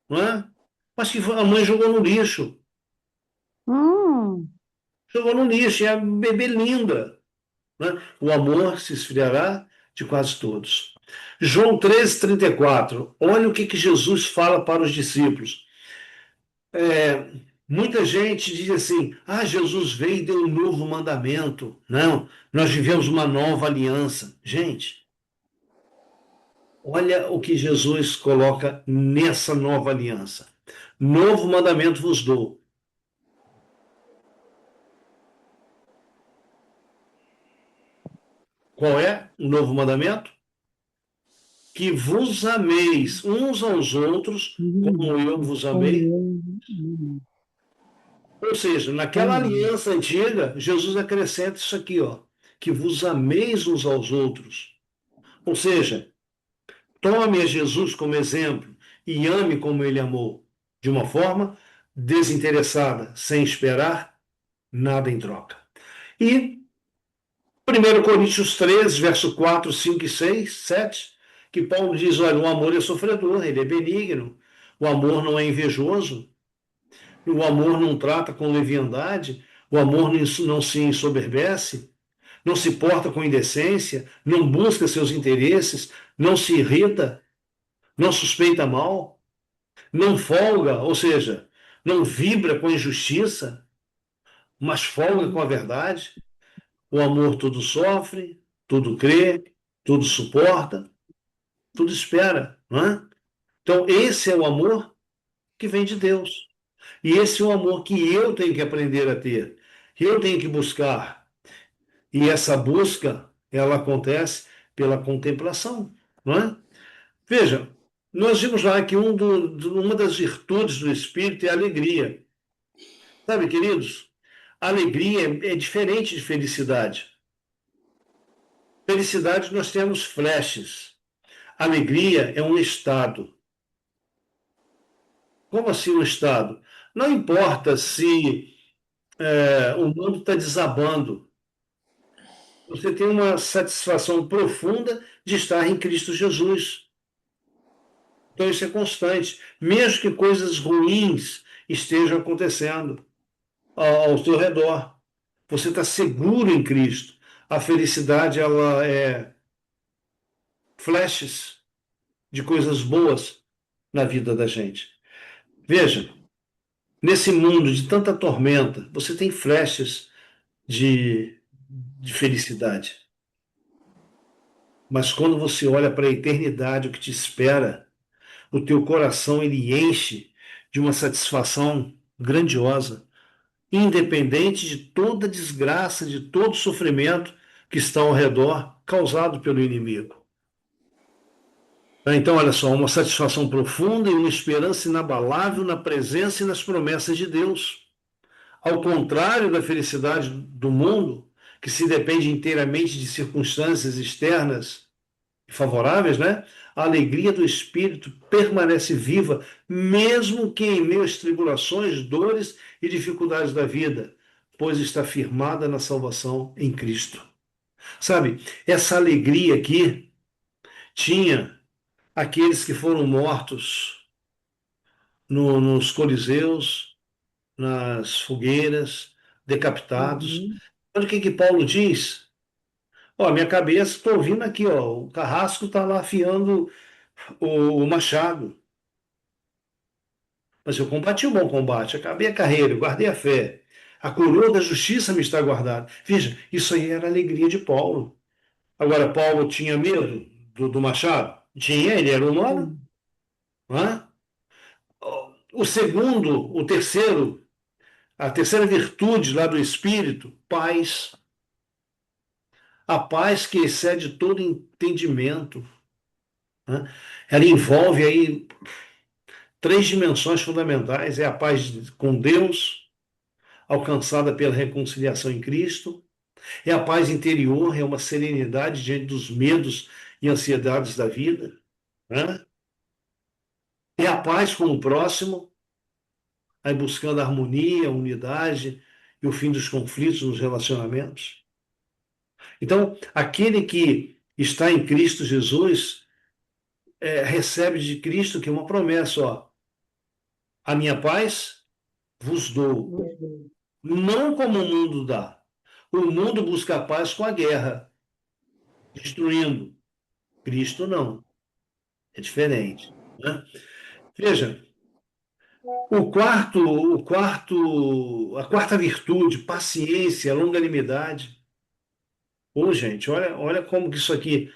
S2: não é? Mas que a mãe jogou no lixo.
S5: Hum,
S2: Jogou no lixo, e é a bebê linda, né? O amor se esfriará de quase todos. João 13:34. Olha o que que Jesus fala para os discípulos. É, muita gente diz assim: ah, Jesus veio e deu um novo mandamento. Não, nós vivemos uma nova aliança. Gente, olha o que Jesus coloca nessa nova aliança. Novo mandamento vos dou. Qual é o novo mandamento? Que vos ameis uns aos outros, como eu vos amei. Ou seja, naquela aliança antiga, Jesus acrescenta isso aqui, ó, que vos ameis uns aos outros. Ou seja, tome a Jesus como exemplo e ame como ele amou, de uma forma desinteressada, sem esperar nada em troca. E 1 Coríntios 13, verso 4, 5 e 6, 7, que Paulo diz: olha, o amor é sofredor, ele é benigno, o amor não é invejoso, o amor não trata com leviandade, o amor não se ensoberbece, não se porta com indecência, não busca seus interesses, não se irrita, não suspeita mal, não folga, ou seja, não vibra com a injustiça, mas folga com a verdade. O amor tudo sofre, tudo crê, tudo suporta, tudo espera, não é? Então, esse é o amor que vem de Deus. E esse é o amor que eu tenho que aprender a ter, que eu tenho que buscar. E essa busca, ela acontece pela contemplação, não é? Veja, nós vimos lá que uma das virtudes do Espírito é a alegria. Sabe, queridos, alegria é diferente de felicidade. Felicidade nós temos flashes. Alegria é um estado. Como assim um estado? Não importa se o mundo está desabando. Você tem uma satisfação profunda de estar em Cristo Jesus. Então isso é constante, mesmo que coisas ruins estejam acontecendo ao seu redor. Você está seguro em Cristo. A felicidade ela é flashes de coisas boas na vida da gente. Veja, nesse mundo de tanta tormenta, você tem flashes de felicidade. Mas quando você olha para a eternidade, o que te espera, o teu coração ele enche de uma satisfação grandiosa, independente de toda desgraça, de todo sofrimento que está ao redor, causado pelo inimigo. Então, olha só, uma satisfação profunda e uma esperança inabalável na presença e nas promessas de Deus. Ao contrário da felicidade do mundo, que se depende inteiramente de circunstâncias externas favoráveis, né? A alegria do espírito permanece viva, mesmo que em meio às tribulações, dores e dificuldades da vida, pois está firmada na salvação em Cristo. Sabe, essa alegria aqui tinha aqueles que foram mortos nos coliseus, nas fogueiras, decapitados. Olha o que Paulo diz. Ó, minha cabeça, estou ouvindo aqui, ó, o carrasco está lá afiando o machado. Mas eu combati o bom combate, acabei a carreira, eu guardei a fé. A coroa da justiça me está guardada. Veja, isso aí era a alegria de Paulo. Agora, Paulo tinha medo do machado? Tinha, ele era humano.
S5: Sim.
S2: Não é? O segundo, o terceiro, a terceira virtude lá do Espírito, paz. A paz que excede todo entendimento. Né? Ela envolve aí três dimensões fundamentais: é a paz com Deus, alcançada pela reconciliação em Cristo, é a paz interior, é uma serenidade diante dos medos e ansiedades da vida, né? É a paz com o próximo, aí buscando a harmonia, a unidade e o fim dos conflitos nos relacionamentos. Então, aquele que está em Cristo Jesus recebe de Cristo que é uma promessa, ó, a minha paz vos dou, não como o mundo dá. O mundo busca a paz com a guerra, destruindo. Cristo não, é diferente, né? Veja, a quarta virtude, paciência, longanimidade. Ô, gente, olha como que isso aqui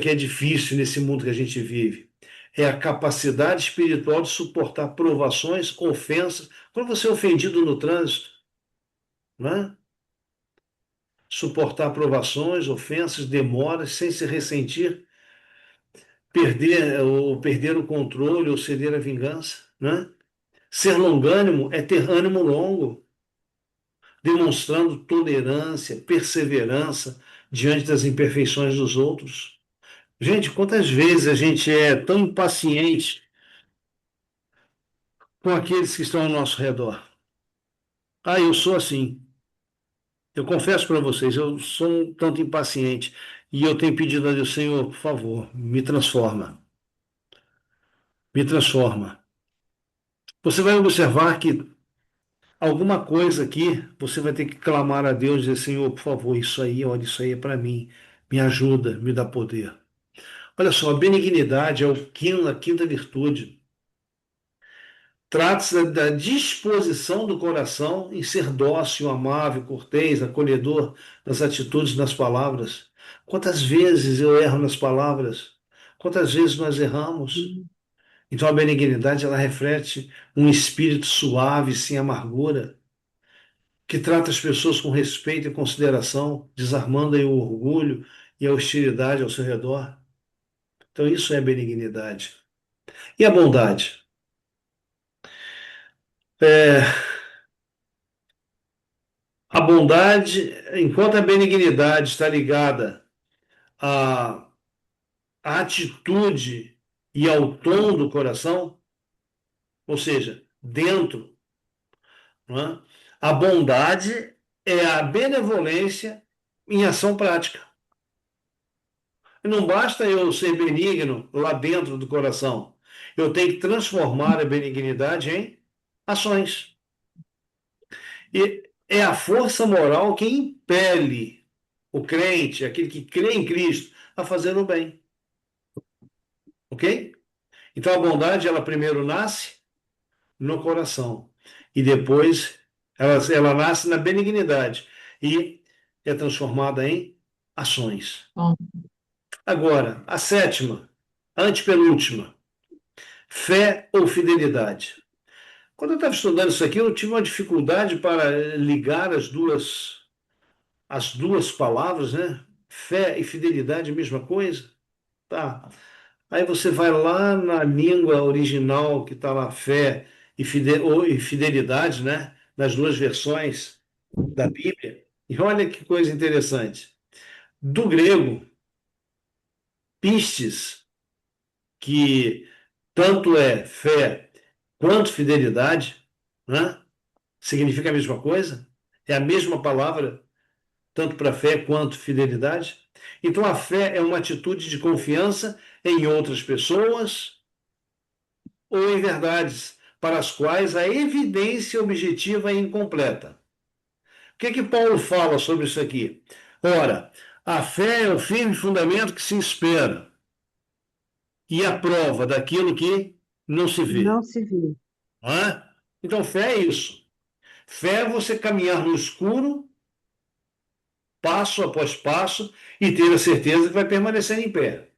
S2: é difícil nesse mundo que a gente vive. É a capacidade espiritual de suportar provações, ofensas. Quando você é ofendido no trânsito, né? Suportar provações, ofensas, demoras, sem se ressentir, perder o controle ou ceder à vingança, né? Ser longânimo é ter ânimo longo, demonstrando tolerância, perseverança diante das imperfeições dos outros. Gente, quantas vezes a gente é tão impaciente com aqueles que estão ao nosso redor? Ah, eu sou assim. Eu confesso para vocês, eu sou um tanto impaciente e eu tenho pedido a Deus, Senhor, por favor, me transforma. Me transforma. Você vai observar que alguma coisa aqui, você vai ter que clamar a Deus e dizer, Senhor, por favor, isso aí, olha, isso aí é para mim. Me ajuda, me dá poder. Olha só, a benignidade é a quinta virtude. Trata-se da disposição do coração em ser dócil, amável, cortês, acolhedor nas atitudes e nas palavras. Quantas vezes eu erro nas palavras? Quantas vezes nós erramos? Então a benignidade ela reflete um espírito suave, sem amargura, que trata as pessoas com respeito e consideração, desarmando aí o orgulho e a hostilidade ao seu redor. Então isso é benignidade. E a bondade? É, a bondade, enquanto a benignidade está ligada à, à atitude e ao tom do coração, ou seja, dentro, não é? A bondade é a benevolência em ação prática. E não basta eu ser benigno lá dentro do coração. Eu tenho que transformar a benignidade em ações. E é a força moral que impele o crente, aquele que crê em Cristo, a fazer o bem. Ok? Então a bondade, ela primeiro nasce no coração. E depois ela nasce na benignidade. E é transformada em ações.
S6: Bom,
S2: Agora, a sétima, a antepenúltima, fé ou fidelidade. Quando eu estava estudando isso aqui, eu tive uma dificuldade para ligar as duas palavras, né? Fé e fidelidade, a mesma coisa? Tá. Aí você vai lá na língua original, que está lá fé e fidelidade, né? Nas duas versões da Bíblia. E olha que coisa interessante. Do grego, pistes, que tanto é fé quanto fidelidade, né? Significa a mesma coisa, é a mesma palavra, tanto para fé quanto fidelidade. Então, a fé é uma atitude de confiança em outras pessoas ou em verdades para as quais a evidência objetiva é incompleta. O que é que Paulo fala sobre isso aqui? Ora, a fé é o firme fundamento que se espera e a prova daquilo que não se vê.
S5: Não se vê.
S2: não é? Então, fé é isso. Fé é você caminhar no escuro, passo após passo, e ter a certeza que vai permanecer em pé,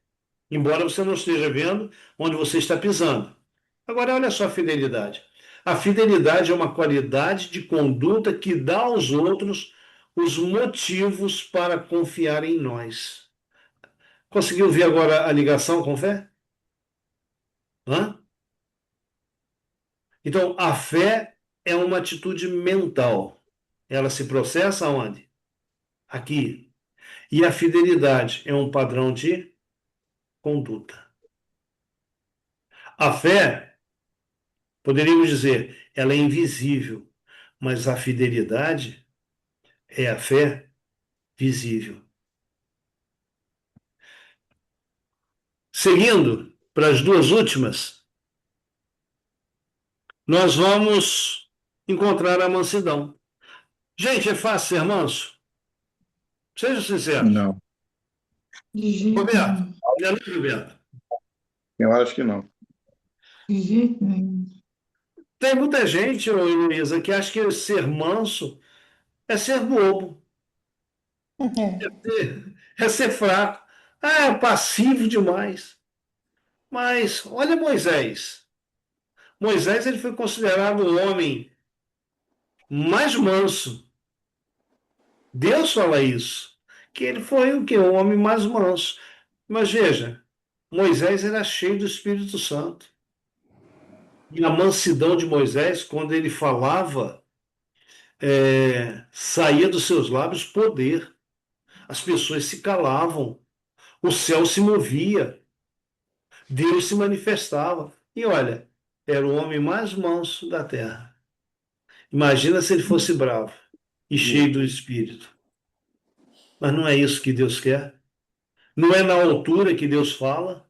S2: embora você não esteja vendo onde você está pisando. Agora, olha só a fidelidade. A fidelidade é uma qualidade de conduta que dá aos outros os motivos para confiar em nós. Conseguiu ver agora a ligação com fé? Hã? Então, a fé é uma atitude mental. Ela se processa onde? Aqui. E a fidelidade é um padrão de conduta. A fé, poderíamos dizer, ela é invisível, mas a fidelidade é a fé visível. Seguindo para as duas últimas, nós vamos encontrar a mansidão. Gente, é fácil ser manso? Sejam sinceros.
S7: Não,
S6: De jeito
S2: Roberto,
S6: nenhum.
S2: olha ali, Roberto.
S7: eu acho que não.
S6: De jeito nenhum.
S2: Tem muita gente, ô Heloísa, que acha que ser manso é ser bobo, é ser fraco, é passivo demais. Mas olha Moisés. Moisés ele foi considerado o homem mais manso. Deus fala isso, que ele foi o que? O homem mais manso. Mas veja, Moisés era cheio do Espírito Santo. E a mansidão de Moisés, quando ele falava, saía dos seus lábios poder. As pessoas se calavam, o céu se movia, Deus se manifestava. E olha, era o homem mais manso da terra. Imagina se ele fosse bravo e cheio do Espírito. Mas não é isso que Deus quer. Não é na altura que Deus fala.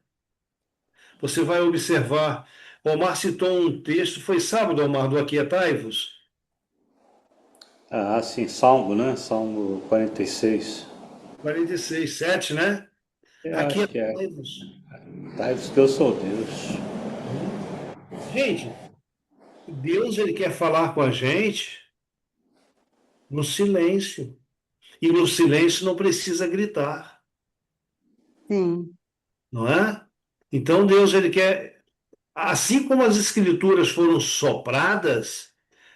S2: Você vai observar. Omar citou um texto, foi sábado, Omar, do Aquietai-vos.
S4: Ah, sim, Salmo, né? Salmo 46.
S2: 46, 7, né?
S4: Eu acho que é.
S2: Aquietai-vos.
S4: Dai-vos que eu sou Deus.
S2: Gente, Deus ele quer falar com a gente no silêncio. E no silêncio não precisa gritar,
S5: Sim.
S2: não é? Então Deus ele quer, assim como as escrituras foram sopradas,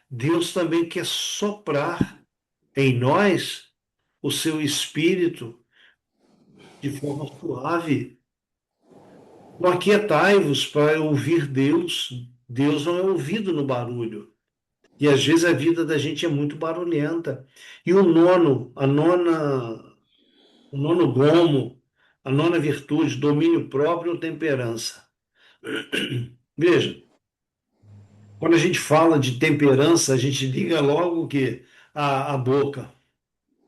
S2: Deus também quer soprar em nós o seu espírito de forma suave. Não aquietai-vos para ouvir Deus. Deus não é ouvido no barulho. E às vezes a vida da gente é muito barulhenta. E o nono gomo, a nona virtude, domínio próprio ou temperança. Veja, quando a gente fala de temperança, a gente liga logo que a boca,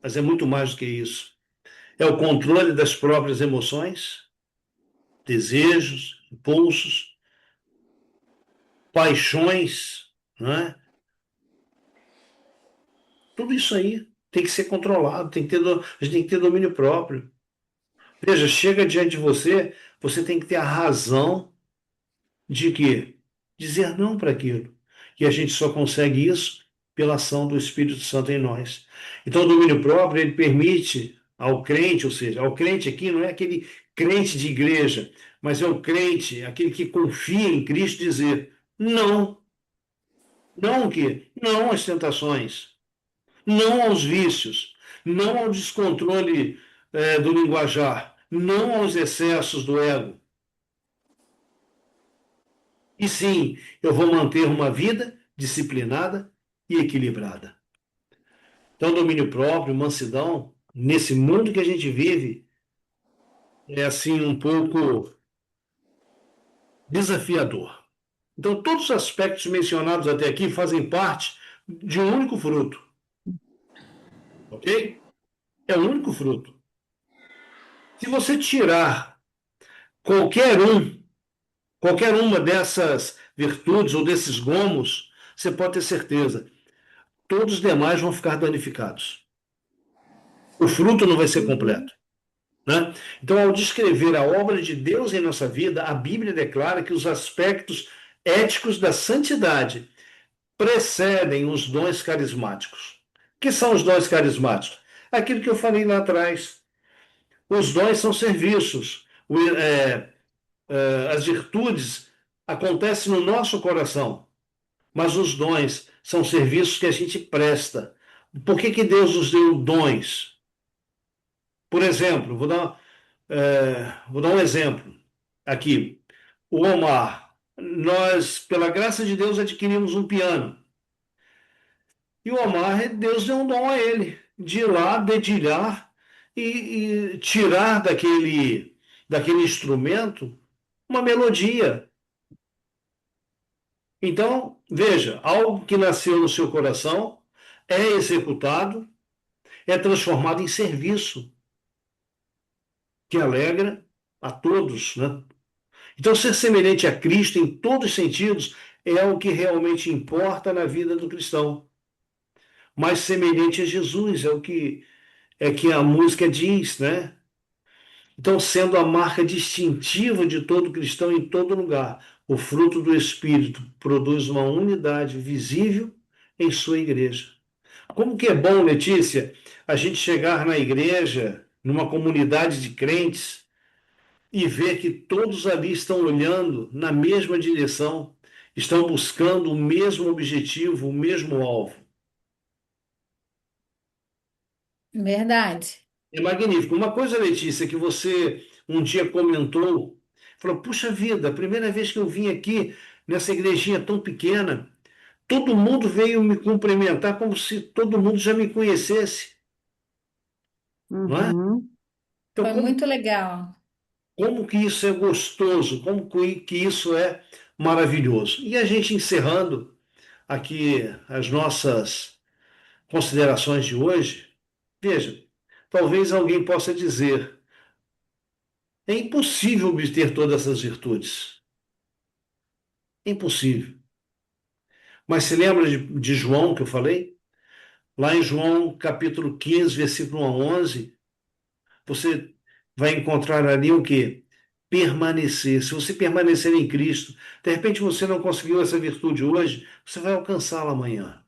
S2: mas é muito mais do que isso. É o controle das próprias emoções, desejos, impulsos, paixões, né? Tudo isso aí tem que ser controlado, a gente tem que ter domínio próprio. Veja, chega diante de você, você tem que ter a razão de quê? Dizer não para aquilo. E a gente só consegue isso pela ação do Espírito Santo em nós. Então, o domínio próprio, ele permite ao crente, ou seja, ao crente aqui não é aquele crente de igreja, mas é o crente, aquele que confia em Cristo, dizer não. Não o quê? Não às tentações, não aos vícios, não ao descontrole do linguajar, não aos excessos do ego. E sim, eu vou manter uma vida disciplinada e equilibrada. Então, domínio próprio, mansidão, nesse mundo que a gente vive, é assim um pouco desafiador. Então, todos os aspectos mencionados até aqui fazem parte de um único fruto. Ok? É um único fruto. Se você tirar qualquer uma dessas virtudes ou desses gomos, você pode ter certeza, todos os demais vão ficar danificados. O fruto não vai ser completo. Né? Então, ao descrever a obra de Deus em nossa vida, a Bíblia declara que os aspectos éticos da santidade precedem os dons carismáticos. O que são os dons carismáticos? Aquilo que eu falei lá atrás. Os dons são serviços. As virtudes acontecem no nosso coração, mas os dons são serviços que a gente presta. Por que Deus nos deu dons? Por exemplo, vou dar um exemplo aqui. O Omar, nós, pela graça de Deus, adquirimos um piano. E o Omar, Deus deu um dom a ele, de ir lá, dedilhar e tirar daquele instrumento uma melodia. Então, veja, algo que nasceu no seu coração é executado, é transformado em serviço, que alegra a todos, né? Então, ser semelhante a Cristo em todos os sentidos é o que realmente importa na vida do cristão. Mais semelhante a Jesus é que a música diz, né? Então, sendo a marca distintiva de todo cristão em todo lugar, o fruto do Espírito produz uma unidade visível em sua igreja. Como que é bom, Letícia, a gente chegar na igreja, numa comunidade de crentes, e ver que todos ali estão olhando na mesma direção, estão buscando o mesmo objetivo, o mesmo alvo.
S1: Verdade.
S2: É magnífico. Uma coisa, Letícia, que você um dia comentou, falou: puxa vida, a primeira vez que eu vim aqui nessa igrejinha tão pequena, todo mundo veio me cumprimentar como se todo mundo já me conhecesse, não é?
S5: Uhum.
S2: Então,
S1: Foi
S2: como,
S1: muito legal.
S2: como que isso é gostoso, como que isso é maravilhoso. E a gente encerrando aqui as nossas considerações de hoje, veja, talvez alguém possa dizer: é impossível obter todas essas virtudes. É impossível. Mas se lembra de João que eu falei? Lá em João capítulo 15, versículo 1 a 11, você vai encontrar ali o quê? Permanecer. Se você permanecer em Cristo, de repente você não conseguiu essa virtude hoje, você vai alcançá-la amanhã.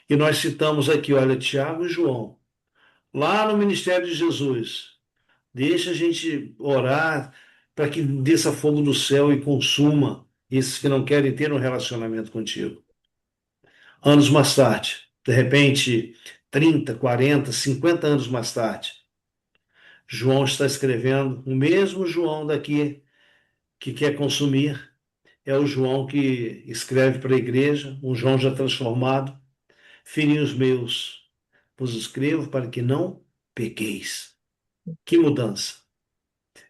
S2: E nós citamos aqui, olha, Tiago e João, lá no ministério de Jesus. Deixa a gente orar para que desça fogo do céu e consuma esses que não querem ter um relacionamento contigo. Anos mais tarde, de repente, 30, 40, 50 anos mais tarde, João está escrevendo, o mesmo João daqui que quer consumir, é o João que escreve para a igreja, um João já transformado. Filhinhos meus, vos escrevo para que não pequeis. Que mudança!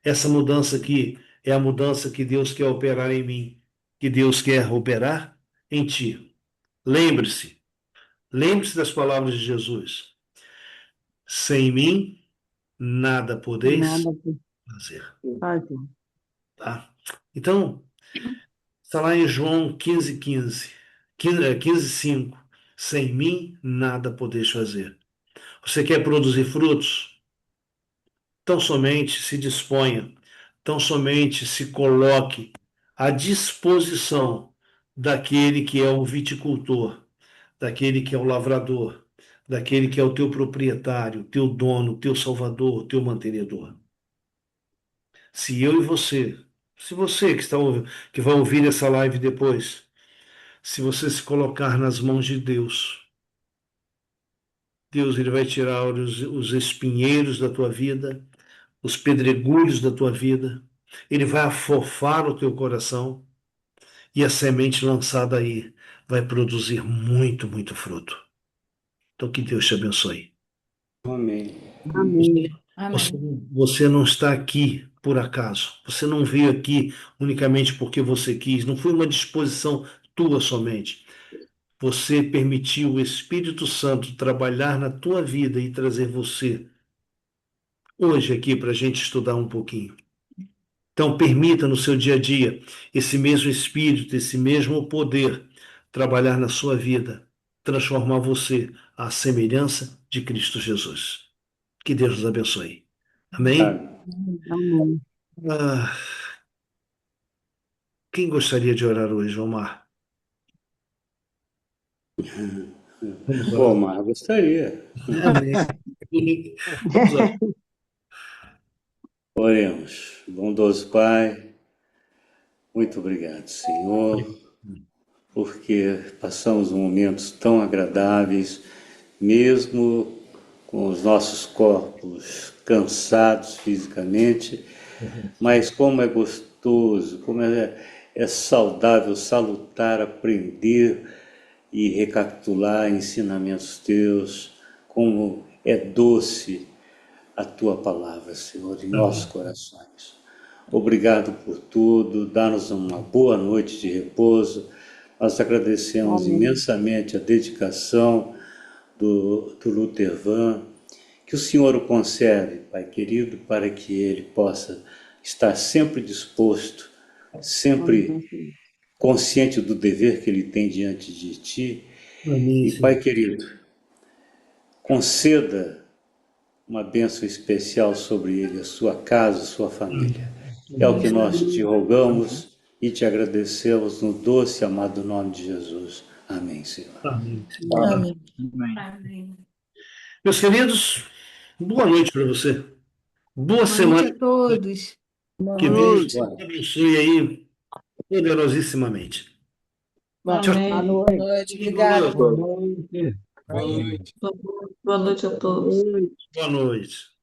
S2: Essa mudança aqui é a mudança que Deus quer operar em mim, que Deus quer operar em ti. Lembre-se, lembre-se das palavras de Jesus. Sem mim, nada podeis
S5: Nada que
S2: fazer.
S5: fazer.
S2: Tá? Então, está lá em João 15, 5. Sem mim, nada podeis fazer. Você quer produzir frutos? Tão somente se disponha, tão somente se coloque à disposição daquele que é o viticultor, daquele que é o lavrador, daquele que é o teu proprietário, teu dono, teu salvador, teu mantenedor. Se eu e você, se você que vai ouvir essa live depois, se você se colocar nas mãos de Deus, Deus ele vai tirar os espinheiros da tua vida, os pedregulhos da tua vida, ele vai afofar o teu coração e a semente lançada aí vai produzir muito, muito fruto. Então que Deus te abençoe.
S4: Amém.
S5: Amém.
S2: Você,
S1: Amém.
S2: você não está aqui por acaso. Você não veio aqui unicamente porque você quis. Não foi uma disposição tua somente. Você permitiu o Espírito Santo trabalhar na tua vida e trazer você hoje aqui para a gente estudar um pouquinho. Então, permita no seu dia a dia esse mesmo Espírito, esse mesmo poder trabalhar na sua vida, transformar você à semelhança de Cristo Jesus. Que Deus nos abençoe. Amém?
S4: Amém.
S5: Amém.
S2: Ah, Quem gostaria de orar hoje, Omar? Vamos
S4: Bom,
S2: orar.
S4: mas gostaria.
S2: Amém. Vamos orar.
S4: Oremos. Bondoso Pai, muito obrigado, Senhor, porque passamos momentos tão agradáveis, mesmo com os nossos corpos cansados fisicamente, mas como é gostoso, como é saudável, salutar, aprender e recapitular ensinamentos teus, como é doce a tua palavra, Senhor, em nossos corações. Obrigado por tudo, dá-nos uma boa noite de repouso. Nós agradecemos
S5: Amém.
S4: imensamente a dedicação do Lutervan. Que o Senhor o conserve, Pai querido, para que ele possa estar sempre disposto, sempre consciente do dever que ele tem diante de Ti.
S2: Amém,
S4: E,
S2: Senhor.
S4: Pai querido, conceda uma bênção especial sobre ele, a sua casa, a sua família. É o que nós te rogamos e te agradecemos no doce e amado nome de Jesus. Amém, Senhor.
S2: Amém.
S8: Amém.
S1: Amém.
S2: Meus queridos, boa noite para você. Boa
S1: Boa noite
S2: semana.
S1: a todos.
S2: Que
S3: Boa
S2: Deus
S3: noite.
S2: te abençoe aí poderosíssimamente. Tchau,
S6: Amém.
S8: Boa
S3: noite.
S8: noite. Obrigada.
S9: Boa noite. Boa noite.
S6: Boa noite a todos.
S2: boa noite.